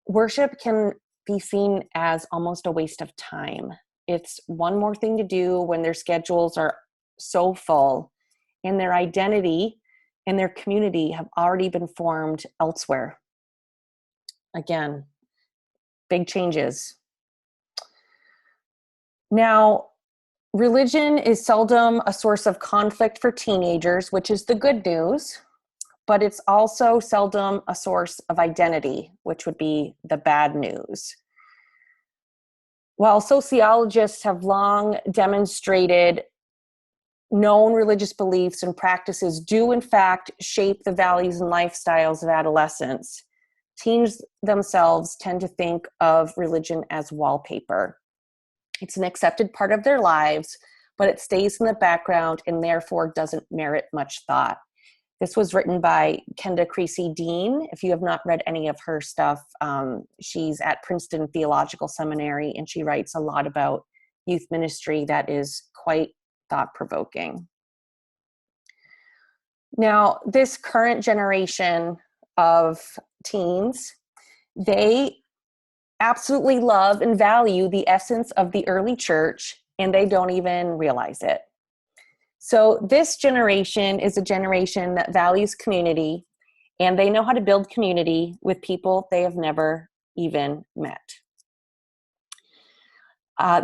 worship can be seen as almost a waste of time. It's one more thing to do when their schedules are so full and their identity and their community have already been formed elsewhere. Again, big changes. Now, religion is seldom a source of conflict for teenagers, which is the good news, but it's also seldom a source of identity, which would be the bad news. While sociologists have long demonstrated known religious beliefs and practices do in fact shape the values and lifestyles of adolescents, teens themselves tend to think of religion as wallpaper. It's an accepted part of their lives, but it stays in the background and therefore doesn't merit much thought. This was written by Kenda Creasy-Dean. If you have not read any of her stuff, she's at Princeton Theological Seminary, and she writes a lot about youth ministry that is quite thought-provoking. Now, this current generation of teens, they absolutely love and value the essence of the early church, and they don't even realize it. So this generation is a generation that values community, and they know how to build community with people they have never even met.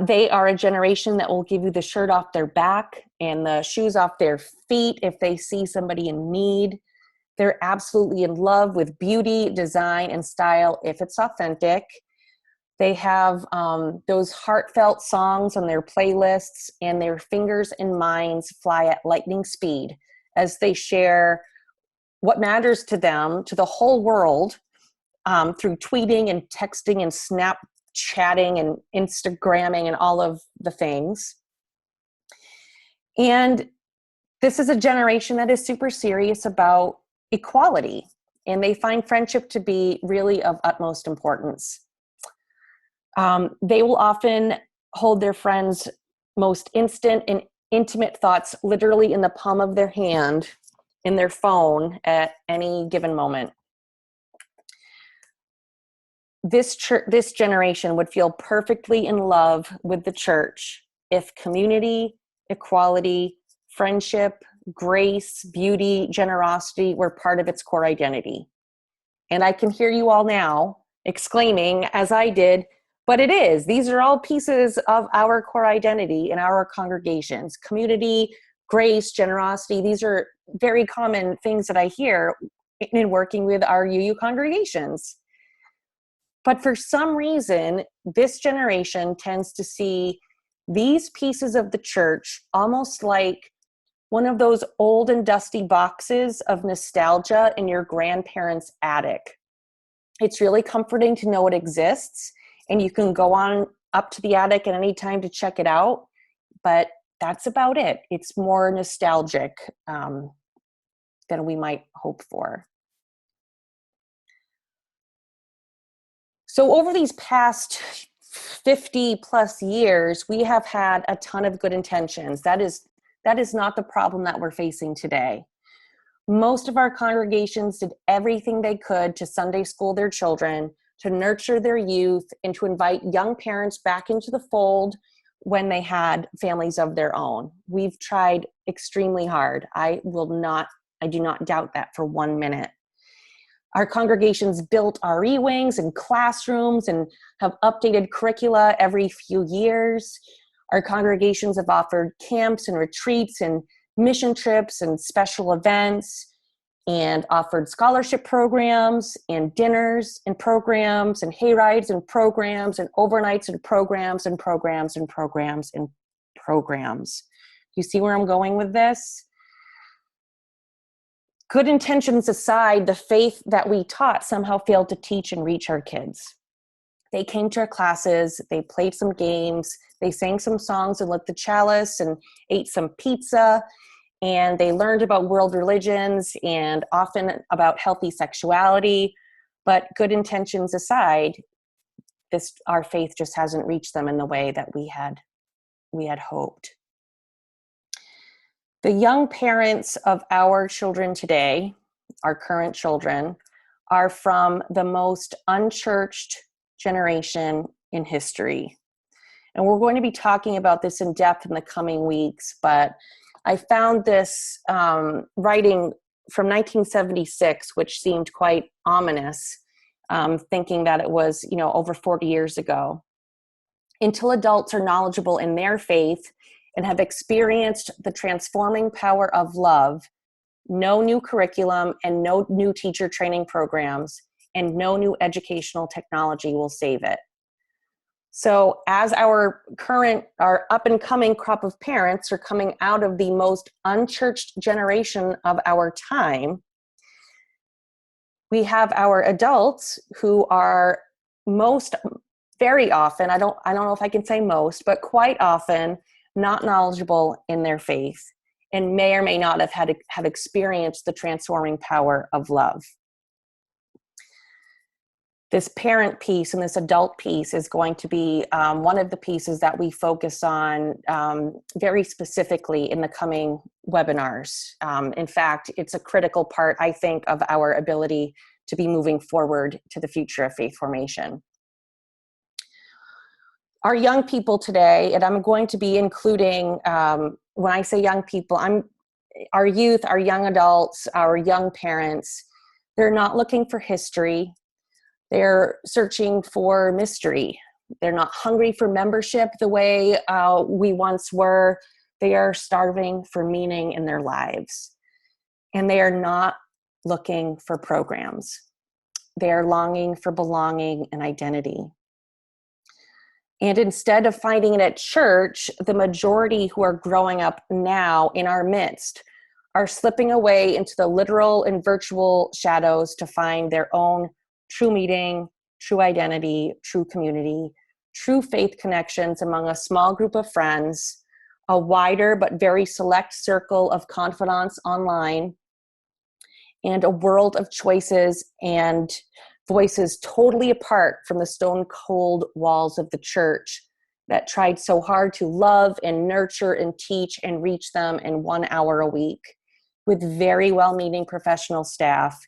They are a generation that will give you the shirt off their back and the shoes off their feet if they see somebody in need. They're absolutely in love with beauty, design, and style if it's authentic. They have those heartfelt songs on their playlists, and their fingers and minds fly at lightning speed as they share what matters to them to the whole world through tweeting and texting and Snapchatting and Instagramming and all of the things. And this is a generation that is super serious about equality, and they find friendship to be really of utmost importance. They will often hold their friends' most instant and intimate thoughts literally in the palm of their hand in their phone at any given moment. This generation would feel perfectly in love with the church if community, equality, friendship, grace, beauty, generosity were part of its core identity. And I can hear you all now exclaiming, as I did, but it is. These are all pieces of our core identity in our congregations. Community, grace, generosity, these are very common things that I hear in working with our UU congregations. But for some reason, this generation tends to see these pieces of the church almost like one of those old and dusty boxes of nostalgia in your grandparents' attic. It's really comforting to know it exists, and you can go on up to the attic at any time to check it out, but that's about it. It's more nostalgic than we might hope for. So over these past 50 plus years, we have had a ton of good intentions. That is not the problem that we're facing today. Most of our congregations did everything they could to Sunday school their children, to nurture their youth, and to invite young parents back into the fold when they had families of their own. We've tried extremely hard. I do not doubt that for 1 minute. Our congregations built RE wings and classrooms and have updated curricula every few years. Our congregations have offered camps and retreats and mission trips and special events, and offered scholarship programs and dinners and programs and hayrides and programs and overnights and programs and programs and programs and programs. Do you see where I'm going with this? Good intentions aside, the faith that we taught somehow failed to teach and reach our kids. They came to our classes, they played some games, they sang some songs and lit the chalice and ate some pizza, and they learned about world religions and often about healthy sexuality, but good intentions aside, our faith just hasn't reached them in the way that we had hoped. The young parents of our children today, our current children, are from the most unchurched generation in history. And we're going to be talking about this in depth in the coming weeks, but I found this writing from 1976, which seemed quite ominous, thinking that it was, over 40 years ago. Until adults are knowledgeable in their faith and have experienced the transforming power of love, no new curriculum and no new teacher training programs and no new educational technology will save it. So as our up and coming crop of parents are coming out of the most unchurched generation of our time, we have our adults who are very often, I don't know if I can say most, but quite often not knowledgeable in their faith and may or may not have experienced the transforming power of love. This parent piece and this adult piece is going to be one of the pieces that we focus on very specifically in the coming webinars. In fact, it's a critical part, I think, of our ability to be moving forward to the future of faith formation. Our young people today, and I'm going to be including, when I say young people, our youth, our young adults, our young parents, they're not looking for history. They're searching for mystery. They're not hungry for membership the way we once were. They are starving for meaning in their lives. And they are not looking for programs. They are longing for belonging and identity. And instead of finding it at church, the majority who are growing up now in our midst are slipping away into the literal and virtual shadows to find their own true meaning, true identity, true community, true faith connections among a small group of friends, a wider but very select circle of confidants online, and a world of choices and voices totally apart from the stone-cold walls of the church that tried so hard to love and nurture and teach and reach them in 1 hour a week with very well-meaning professional staff,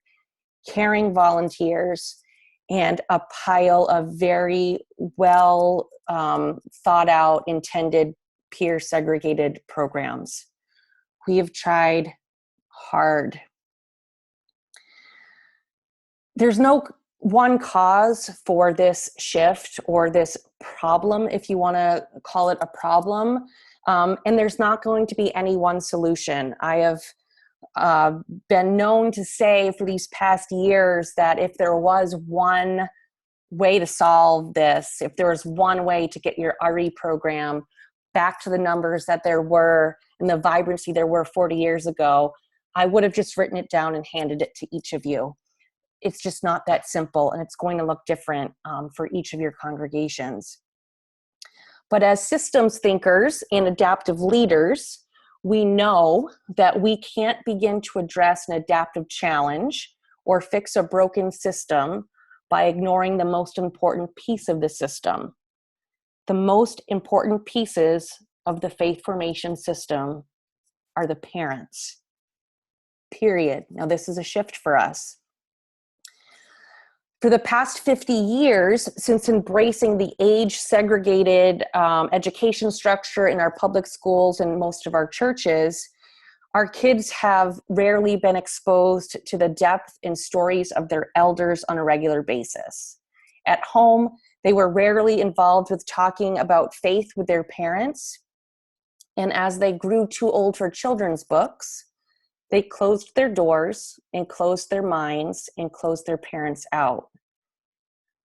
caring volunteers, and a pile of very well thought out, intended, peer segregated programs. We have tried hard. There's no one cause for this shift or this problem, if you want to call it a problem, and there's not going to be any one solution. I have been known to say for these past years that if there was one way to solve this, if there was one way to get your RE program back to the numbers that there were and the vibrancy there were 40 years ago, I would have just written it down and handed it to each of you. It's just not that simple, and it's going to look different for each of your congregations. But as systems thinkers and adaptive leaders, we know that we can't begin to address an adaptive challenge or fix a broken system by ignoring the most important piece of the system. The most important pieces of the faith formation system are the parents, period. Now, this is a shift for us. For the past 50 years, since embracing the age-segregated education structure in our public schools and most of our churches, our kids have rarely been exposed to the depth and stories of their elders on a regular basis. At home, they were rarely involved with talking about faith with their parents, and as they grew too old for children's books, they closed their doors and closed their minds and closed their parents out.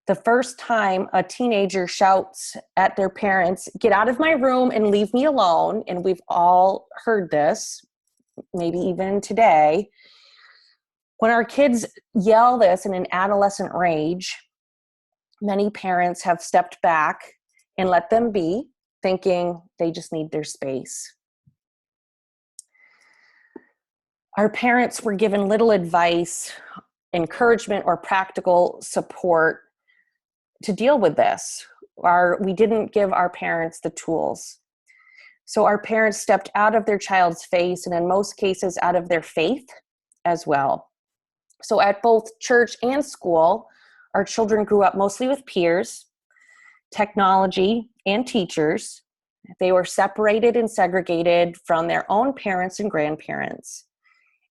The first time a teenager shouts at their parents, "Get out of my room and leave me alone," and we've all heard this, maybe even today, when our kids yell this in an adolescent rage, many parents have stepped back and let them be, thinking they just need their space. Our parents were given little advice, encouragement, or practical support to deal with this. We didn't give our parents the tools. So our parents stepped out of their child's face, and in most cases out of their faith as well. So at both church and school, our children grew up mostly with peers, technology, and teachers. They were separated and segregated from their own parents and grandparents.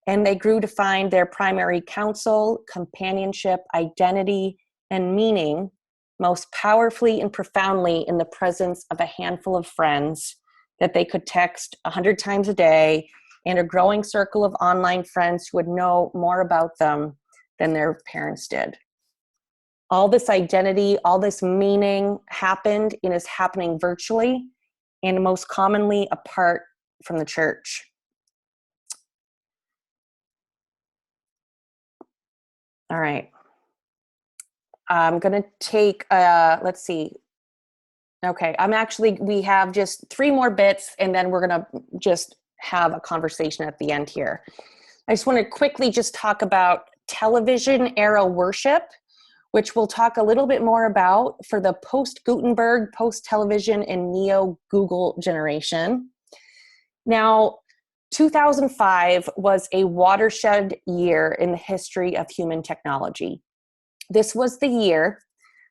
And they grew to find their primary counsel, companionship, identity, and meaning most powerfully and profoundly in the presence of a handful of friends that they could text 100 times a day, and a growing circle of online friends who would know more about them than their parents did. All this identity, all this meaning happened and is happening virtually, and most commonly apart from the church. All right. I'm going to take, let's see. Okay, we have just 3 more bits, and then we're going to just have a conversation at the end here. I just want to quickly just talk about television era worship, which we'll talk a little bit more about for the post-Gutenberg, post-television, and neo-Google generation. Now, 2005 was a watershed year in the history of human technology. This was the year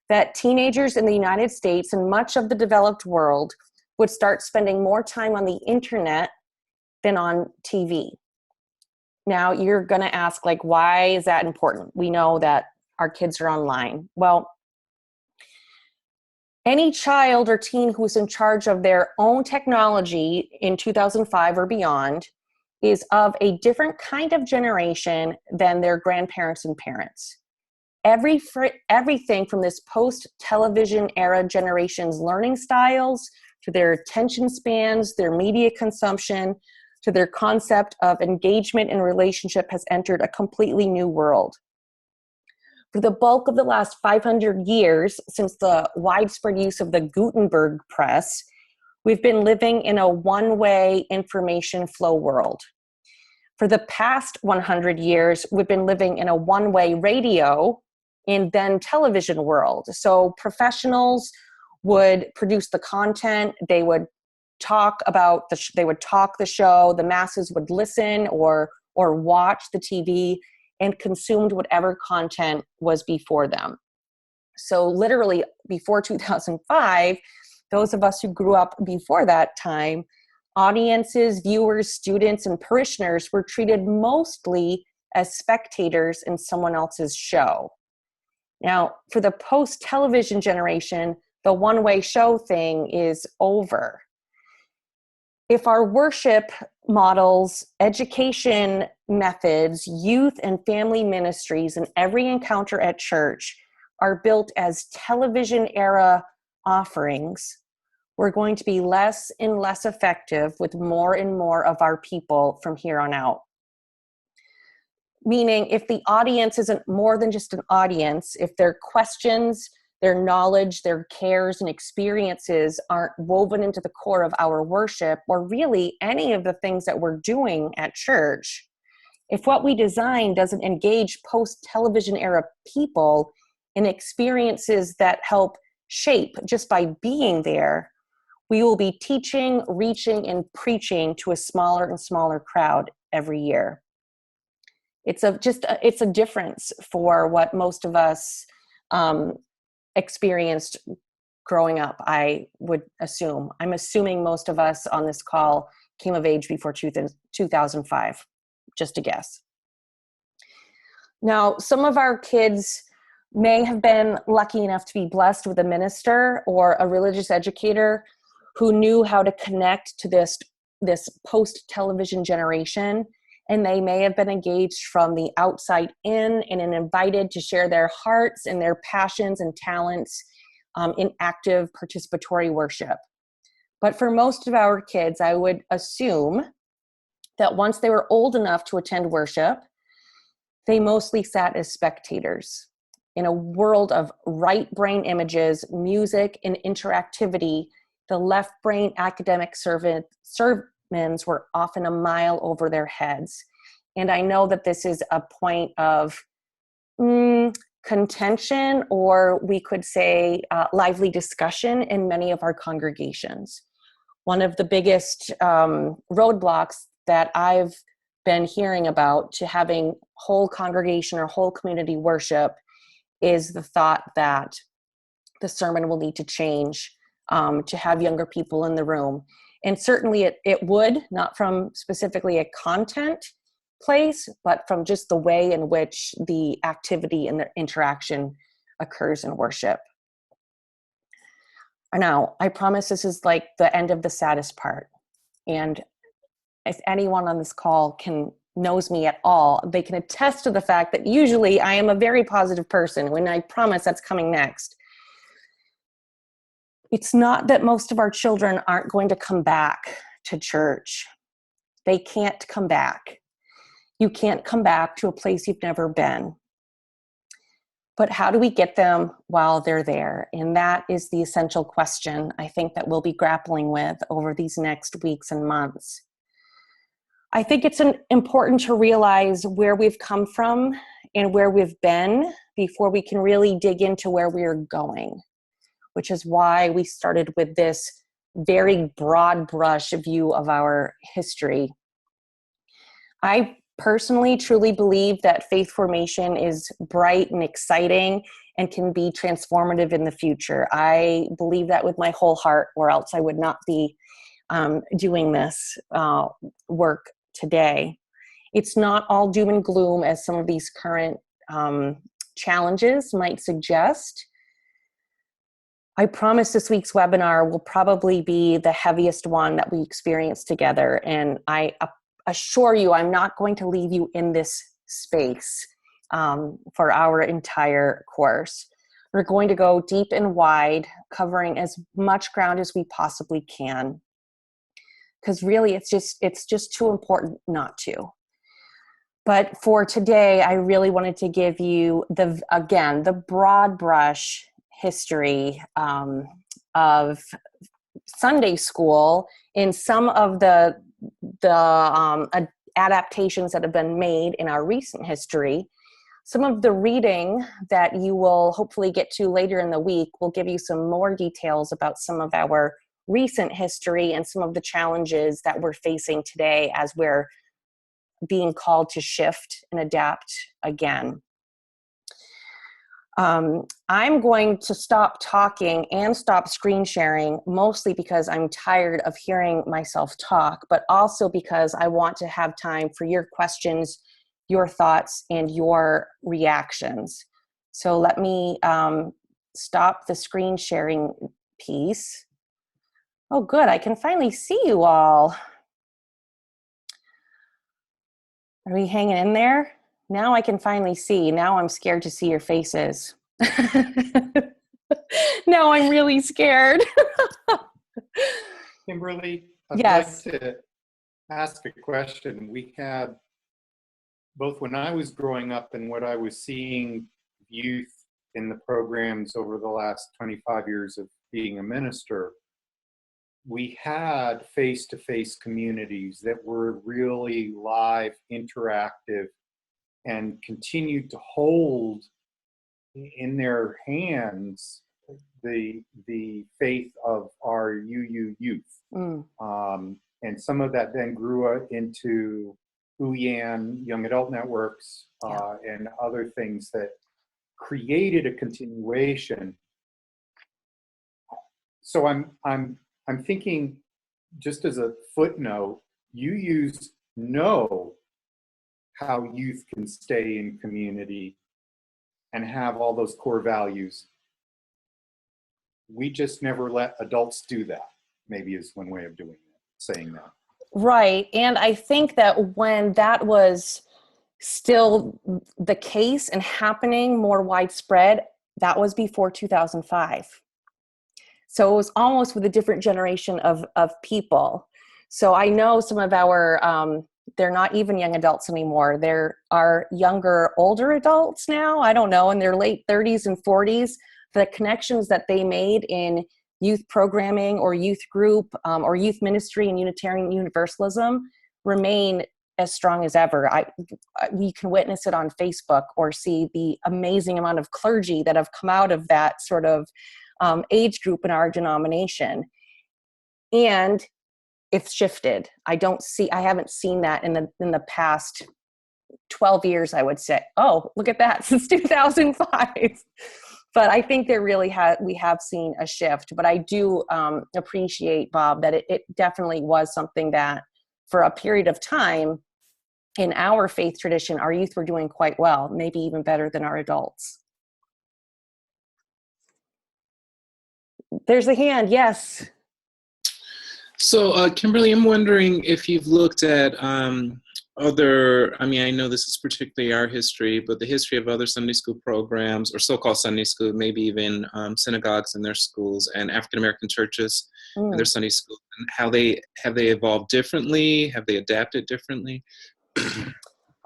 that teenagers in the United States and much of the developed world would start spending more time on the internet than on TV. Now, you're going to ask, like, why is that important? We know that our kids are online. Well, any child or teen who's in charge of their own technology in 2005 or beyond is of a different kind of generation than their grandparents and parents. Everything from this post-television era generation's learning styles, to their attention spans, their media consumption, to their concept of engagement and relationship has entered a completely new world. For the bulk of the last 500 years, since the widespread use of the Gutenberg press, we've been living in a one-way information flow world. For the past 100 years, we've been living in a one-way radio and then television world. So professionals would produce the content, they would talk about the show, the masses would listen or watch the TV and consumed whatever content was before them. So literally before 2005, those of us who grew up before that time, audiences, viewers, students, and parishioners were treated mostly as spectators in someone else's show. Now, for the post-television generation, the one-way show thing is over. If our worship models, education methods, youth and family ministries, and every encounter at church are built as television era offerings, we're going to be less and less effective with more and more of our people from here on out. Meaning, if the audience isn't more than just an audience, if their questions, their knowledge, their cares and experiences aren't woven into the core of our worship, or really any of the things that we're doing at church, if what we design doesn't engage post-television era people in experiences that help shape just by being there, we will be teaching, reaching, and preaching to a smaller and smaller crowd every year. It's a difference for what most of us experienced growing up, I would assume. I'm assuming most of us on this call came of age before 2005, just a guess. Now, some of our kids may have been lucky enough to be blessed with a minister or a religious educator who knew how to connect to this post-television generation, and they may have been engaged from the outside in and invited to share their hearts and their passions and talents in active participatory worship. But for most of our kids, I would assume that once they were old enough to attend worship, they mostly sat as spectators in a world of right brain images, music, and interactivity. The left brain academic sermons were often a mile over their heads. And I know that this is a point of contention, or we could say lively discussion in many of our congregations. One of the biggest roadblocks that I've been hearing about to having whole congregation or whole community worship is the thought that the sermon will need to change to have younger people in the room. And certainly it would, not from specifically a content place, but from just the way in which the activity and the interaction occurs in worship. Now, I promise this is like the end of the saddest part. And if anyone on this call knows me at all, they can attest to the fact that usually I am a very positive person when I promise that's coming next. It's not that most of our children aren't going to come back to church. They can't come back. You can't come back to a place you've never been. But how do we get them while they're there? And that is the essential question I think that we'll be grappling with over these next weeks and months. I think it's important to realize where we've come from and where we've been before we can really dig into where we're going, which is why we started with this very broad brush view of our history. I personally truly believe that faith formation is bright and exciting and can be transformative in the future. I believe that with my whole heart, or else I would not be doing this work today. It's not all doom and gloom as some of these current challenges might suggest. I promise this week's webinar will probably be the heaviest one that we experience together, and I assure you I'm not going to leave you in this space for our entire course. We're going to go deep and wide, covering as much ground as we possibly can, because really it's just too important not to. But for today, I really wanted to give you the broad brush history of Sunday school in some of the adaptations that have been made in our recent history. Some of the reading that you will hopefully get to later in the week will give you some more details about some of our recent history and some of the challenges that we're facing today as we're being called to shift and adapt again. I'm going to stop talking and stop screen sharing, mostly because I'm tired of hearing myself talk, but also because I want to have time for your questions, your thoughts, and your reactions. So let me stop the screen sharing piece. Oh, good. I can finally see you all. Are we hanging in there? Now I can finally see. Now I'm scared to see your faces. Now I'm really scared. Kimberly, I'd Yes. like to ask a question. We had, both when I was growing up and what I was seeing youth in the programs over the last 25 years of being a minister, we had face-to-face communities that were really live, interactive, and continued to hold in their hands the faith of our UU youth. And some of that then grew into Huyan, Young Adult Networks, and other things that created a continuation. So I'm thinking, just as a footnote, UUs know how youth can stay in community and have all those core values. We just never let adults do that, maybe is one way of doing it, saying that. Right. And I think that when that was still the case and happening more widespread, that was before 2005. So it was almost with a different generation of people. So I know some of our, they're not even young adults anymore. There are younger, older adults now, I don't know, in their late 30s and 40s. The connections that they made in youth programming or youth group or youth ministry and Unitarian Universalism remain as strong as ever. We can witness it on Facebook or see the amazing amount of clergy that have come out of that sort of age group in our denomination. And it's shifted. I haven't seen that in the past 12 years, I would say. Oh, look at that, since 2005. But I think we have seen a shift. But I do appreciate, Bob, that it definitely was something that for a period of time in our faith tradition, our youth were doing quite well, maybe even better than our adults. There's a hand, yes. So, Kimberly, I'm wondering if you've looked at other, I mean, I know this is particularly our history, but the history of other Sunday school programs or so-called Sunday school, maybe even synagogues in their schools and African-American churches in their Sunday school, and how have they evolved differently? Have they adapted differently?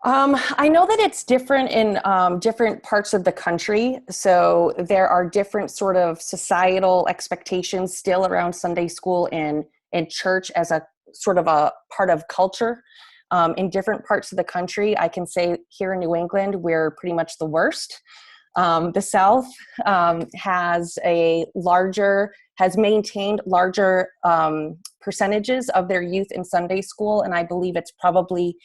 I know that it's different in different parts of the country. So there are different sort of societal expectations still around Sunday school and church as a sort of a part of culture. In different parts of the country, I can say here in New England, we're pretty much the worst. The South has maintained larger percentages of their youth in Sunday school, and I believe it's probably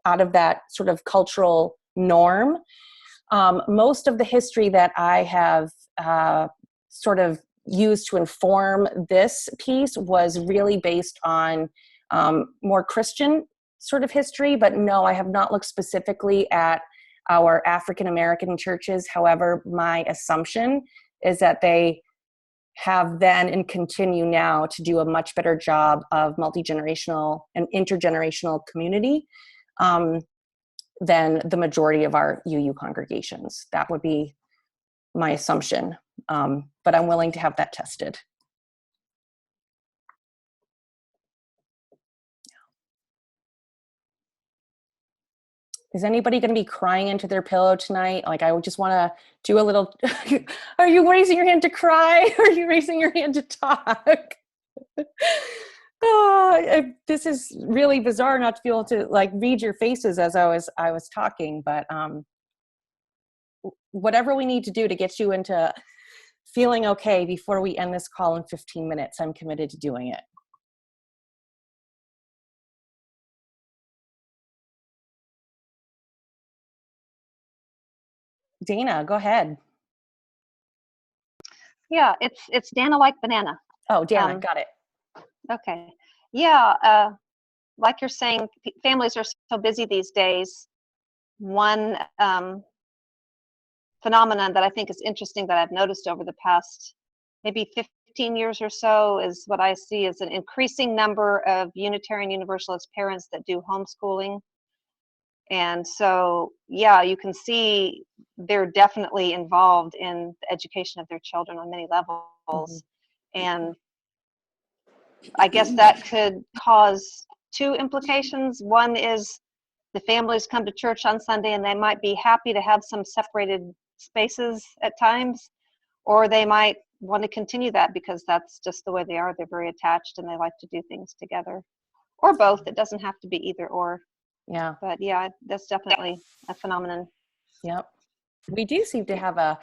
out of that sort of cultural norm. Most of the history that I have sort of used to inform this piece was really based on more Christian sort of history, but no, I have not looked specifically at our African American churches. However, my assumption is that they have then and continue now to do a much better job of multi-generational and intergenerational community than the majority of our UU congregations. That would be my assumption, but I'm willing to have that tested. Is anybody going to be crying into their pillow tonight? Like, I would just want to do a little, are you raising your hand to cry? Or are you raising your hand to talk? This is really bizarre not to be able to like read your faces as I was talking, but whatever we need to do to get you into feeling okay before we end this call in 15 minutes, I'm committed to doing it. Dana, go ahead. Yeah, it's Dana like banana. Oh, Dana, got it. Okay. Yeah, like you're saying, families are so busy these days. One phenomenon that I think is interesting that I've noticed over the past maybe 15 years or so is what I see as an increasing number of Unitarian Universalist parents that do homeschooling. And so, yeah, you can see they're definitely involved in the education of their children on many levels. And I guess that could cause two implications. One is the families come to church on Sunday and they might be happy to have some separated spaces at times, or they might want to continue that because that's just the way they are. They're very attached and they like to do things together, or both. It doesn't have to be either or. Yeah. But yeah, that's definitely a phenomenon. Yep. We do seem to have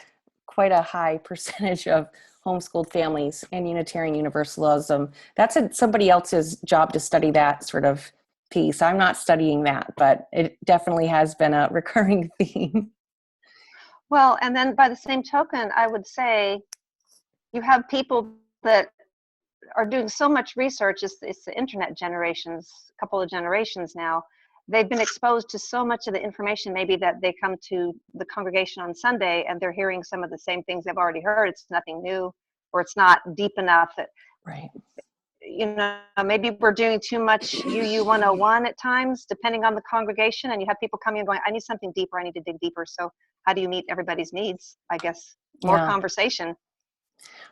quite a high percentage of homeschooled families and Unitarian Universalism. That's somebody else's job to study that sort of piece. I'm not studying that, but it definitely has been a recurring theme. Well, and then by the same token, I would say you have people that are doing so much research. It's the internet generations, a couple of generations now. They've been exposed to so much of the information, maybe that they come to the congregation on Sunday and they're hearing some of the same things they've already heard. It's nothing new, or it's not deep enough that, right. You know, maybe we're doing too much UU 101 at times, depending on the congregation, and you have people coming and going, I need something deeper, I need to dig deeper. So how do you meet everybody's needs? I guess more conversation.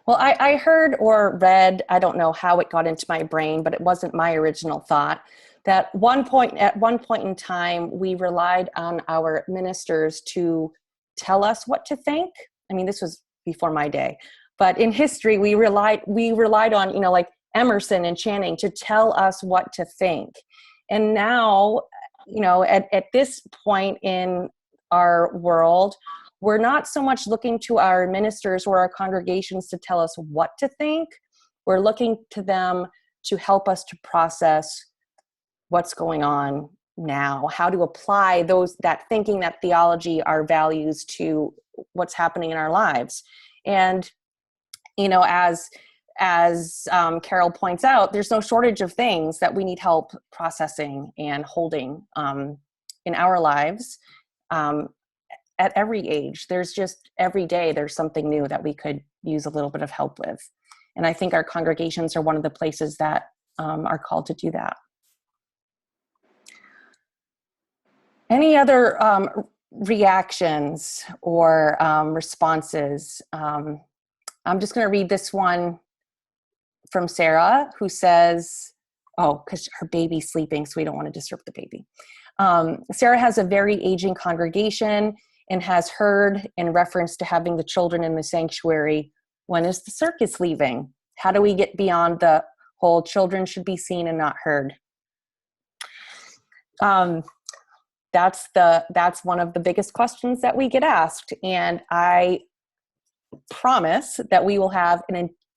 Well, I heard or read, I don't know how it got into my brain, but it wasn't my original thought, that at one point in time, we relied on our ministers to tell us what to think. I mean, this was before my day, but in history, we relied on, you know, like Emerson and Channing to tell us what to think. And now at this point in our world, we're not so much looking to our ministers or our congregations to tell us what to think. We're looking to them to help us to process what's going on now, how to apply that thinking, that theology, our values to what's happening in our lives. And, as Carol points out, there's no shortage of things that we need help processing and holding in our lives at every age. There's just every day there's something new that we could use a little bit of help with. And I think our congregations are one of the places that are called to do that. Any other reactions or responses? I'm just going to read this one from Sarah, who says, because her baby's sleeping, so we don't want to disturb the baby. Sarah has a very aging congregation and has heard in reference to having the children in the sanctuary, when is the circus leaving? How do we get beyond the whole children should be seen and not heard? That's one of the biggest questions that we get asked. And I promise that we will have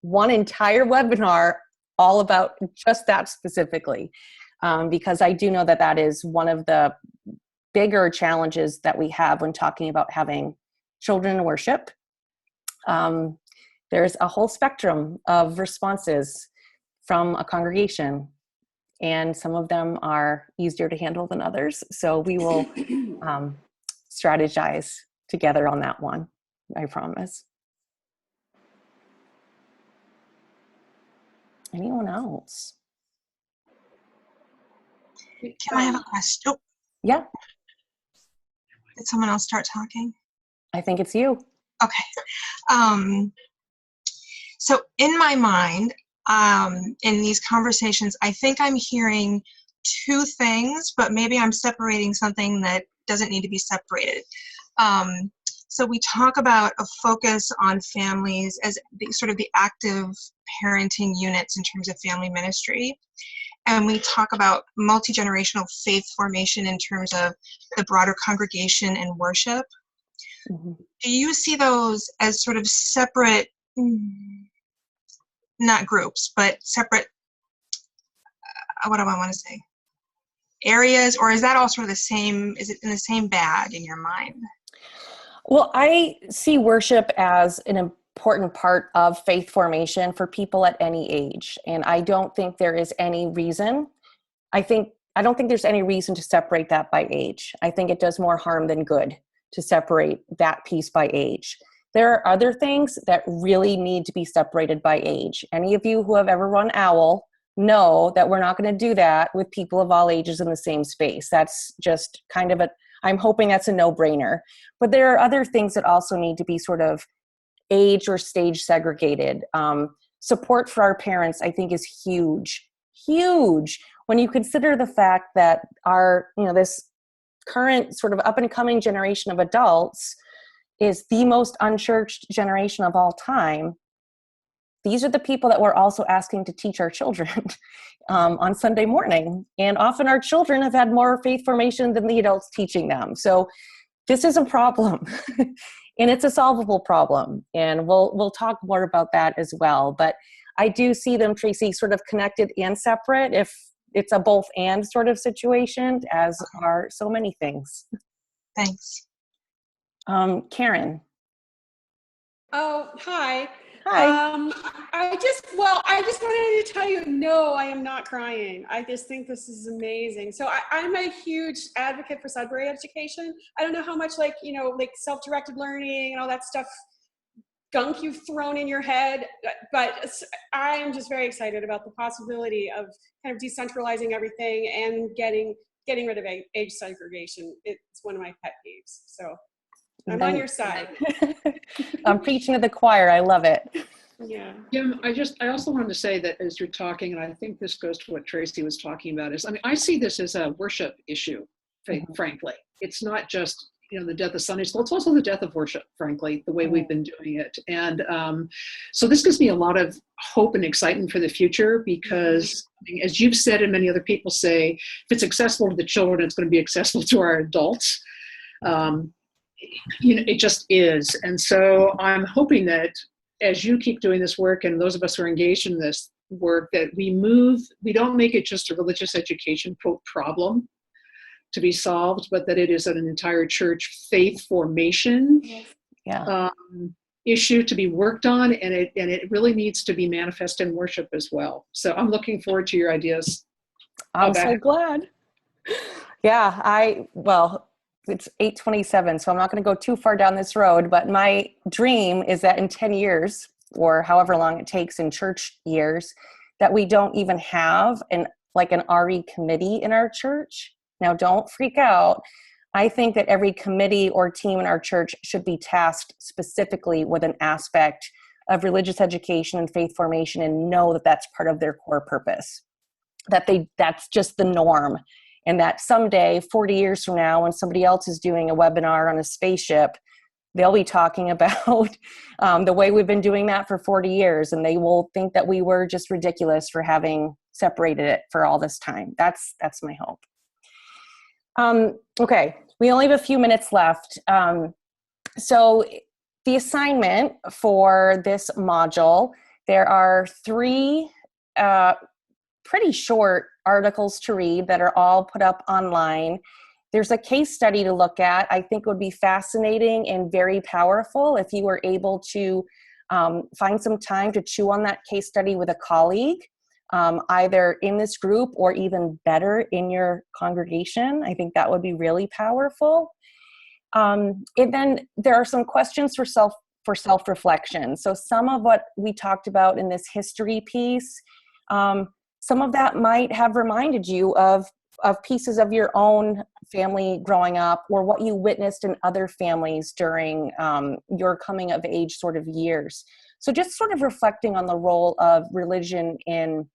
one entire webinar all about just that specifically, because I do know that is one of the bigger challenges that we have when talking about having children in worship. There's a whole spectrum of responses from a congregation, and some of them are easier to handle than others. So we will strategize together on that one, I promise. Anyone else? Can I have a question? Oh, yeah. Did someone else start talking? I think it's you. Okay. So in my mind, in these conversations, I think I'm hearing two things, but maybe I'm separating something that doesn't need to be separated. So we talk about a focus on families as sort of the active parenting units in terms of family ministry. And we talk about multi-generational faith formation in terms of the broader congregation and worship. Mm-hmm. Do you see those as sort of separate, not groups, but separate, what do I want to say, areas? Or is that all sort of the same, is it in the same bag in your mind? Well, I see worship as an important part of faith formation for people at any age. And I don't think there is any reason. I don't think there's any reason to separate that by age. I think it does more harm than good to separate that piece by age. There are other things that really need to be separated by age. Any of you who have ever run OWL know that we're not going to do that with people of all ages in the same space. That's just kind of I'm hoping that's a no-brainer. But there are other things that also need to be sort of age or stage segregated. Support for our parents, I think, is huge, huge. When you consider the fact that this current sort of up and coming generation of adults is the most unchurched generation of all time. These are the people that we're also asking to teach our children on Sunday morning. And often our children have had more faith formation than the adults teaching them. So this is a problem and it's a solvable problem. And we'll talk more about that as well. But I do see them, Tracy, sort of connected and separate, if it's a both and sort of situation, as are so many things. Thanks. Karen. Oh, hi. Hi. I just wanted to tell you, no, I am not crying. I just think this is amazing. So I'm a huge advocate for Sudbury education. I don't know how much like self-directed learning and all that stuff gunk you've thrown in your head, but I am just very excited about the possibility of kind of decentralizing everything and getting rid of age segregation. It's one of my pet peeves. So I'm on your side. I'm preaching to the choir. I love it. Yeah. Kim, I also wanted to say that as you're talking, and I think this goes to what Tracy was talking about, I see this as a worship issue, frankly. It's not just the death of Sunday school. It's also the death of worship, frankly, the way we've been doing it. And so this gives me a lot of hope and excitement for the future because, as you've said and many other people say, if it's accessible to the children, it's going to be accessible to our adults. It just is. And so I'm hoping that as you keep doing this work and those of us who are engaged in this work, that we don't make it just a religious education problem to be solved, but that it is an entire church faith formation issue to be worked on, and it really needs to be manifest in worship as well. So I'm looking forward to your ideas. I'm so glad. Yeah, it's 8:27, so I'm not going to go too far down this road, but my dream is that in 10 years, or however long it takes in church years, that we don't even have an RE committee in our church. Now, don't freak out. I think that every committee or team in our church should be tasked specifically with an aspect of religious education and faith formation, and know that that's part of their core purpose, that's just the norm. And that someday, 40 years from now, when somebody else is doing a webinar on a spaceship, they'll be talking about the way we've been doing that for 40 years. And they will think that we were just ridiculous for having separated it for all this time. That's my hope. Okay, we only have a few minutes left. So the assignment for this module, there are 3 pretty short articles to read that are all put up online. There's a case study to look at. I think it would be fascinating and very powerful if you were able to find some time to chew on that case study with a colleague, either in this group or even better in your congregation. I think that would be really powerful. And then there are some questions for self-reflection. So some of what we talked about in this history piece, some of that might have reminded you of pieces of your own family growing up, or what you witnessed in other families during your coming of age sort of years. So just sort of reflecting on the role of religion in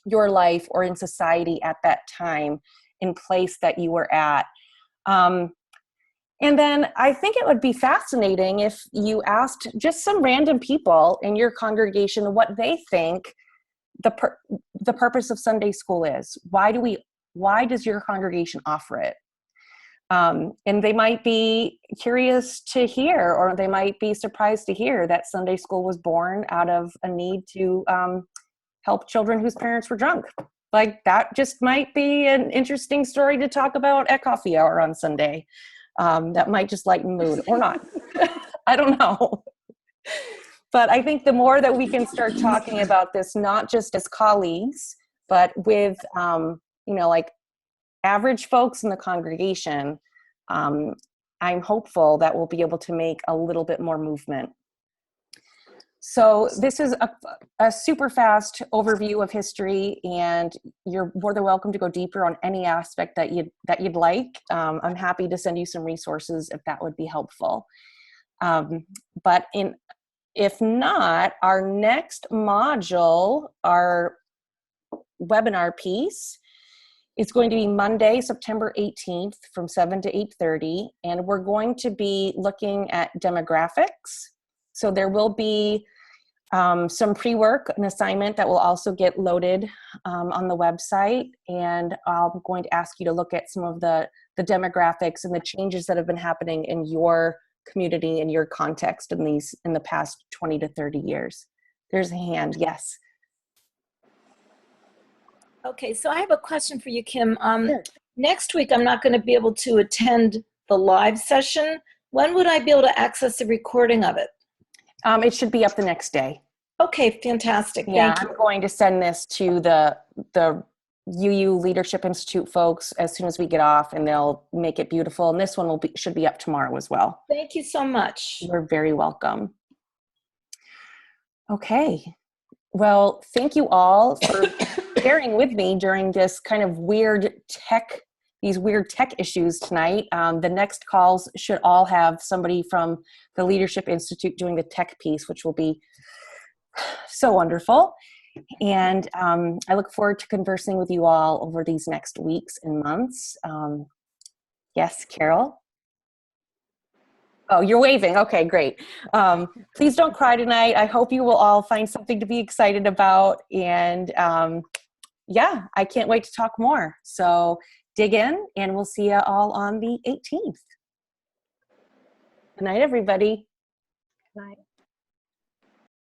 your life or in society at that time, in place that you were at. And then I think it would be fascinating if you asked just some random people in your congregation what they think the purpose of Sunday school is. Why does your congregation offer it? And they might be curious to hear, or they might be surprised to hear that Sunday school was born out of a need to help children whose parents were drunk. Like, that just might be an interesting story to talk about at coffee hour on Sunday. That might just lighten mood, or not. I don't know. But I think the more that we can start talking about this, not just as colleagues, but with, like average folks in the congregation, I'm hopeful that we'll be able to make a little bit more movement. So this is a super fast overview of history, and you're more than welcome to go deeper on any aspect that you'd like. I'm happy to send you some resources if that would be helpful. But if not, our next module, our webinar piece, is going to be Monday, September 18th from 7 to 8:30, and we're going to be looking at demographics. So there will be some pre-work, an assignment that will also get loaded on the website, and I'm going to ask you to look at some of the demographics and the changes that have been happening in your community and your context in the past 20 to 30 years. There's a hand, yes. Okay, so I have a question for you, Kim. Next week, I'm not going to be able to attend the live session. When would I be able to access the recording of it? It should be up the next day. Okay, fantastic. Yeah, Thank you. I'm going to send this to the UU Leadership Institute folks as soon as we get off, and they'll make it beautiful. And this one should be up tomorrow as well. Thank you so much. You're very welcome. Okay. Well, thank you all for bearing with me during this kind of these weird tech issues tonight. The next calls should all have somebody from the Leadership Institute doing the tech piece, which will be so wonderful. And I look forward to conversing with you all over these next weeks and months. Yes, Carol? Oh, you're waving. Okay, great. Please don't cry tonight. I hope you will all find something to be excited about. And yeah, I can't wait to talk more. So dig in, and we'll see you all on the 18th. Good night, everybody. Good night.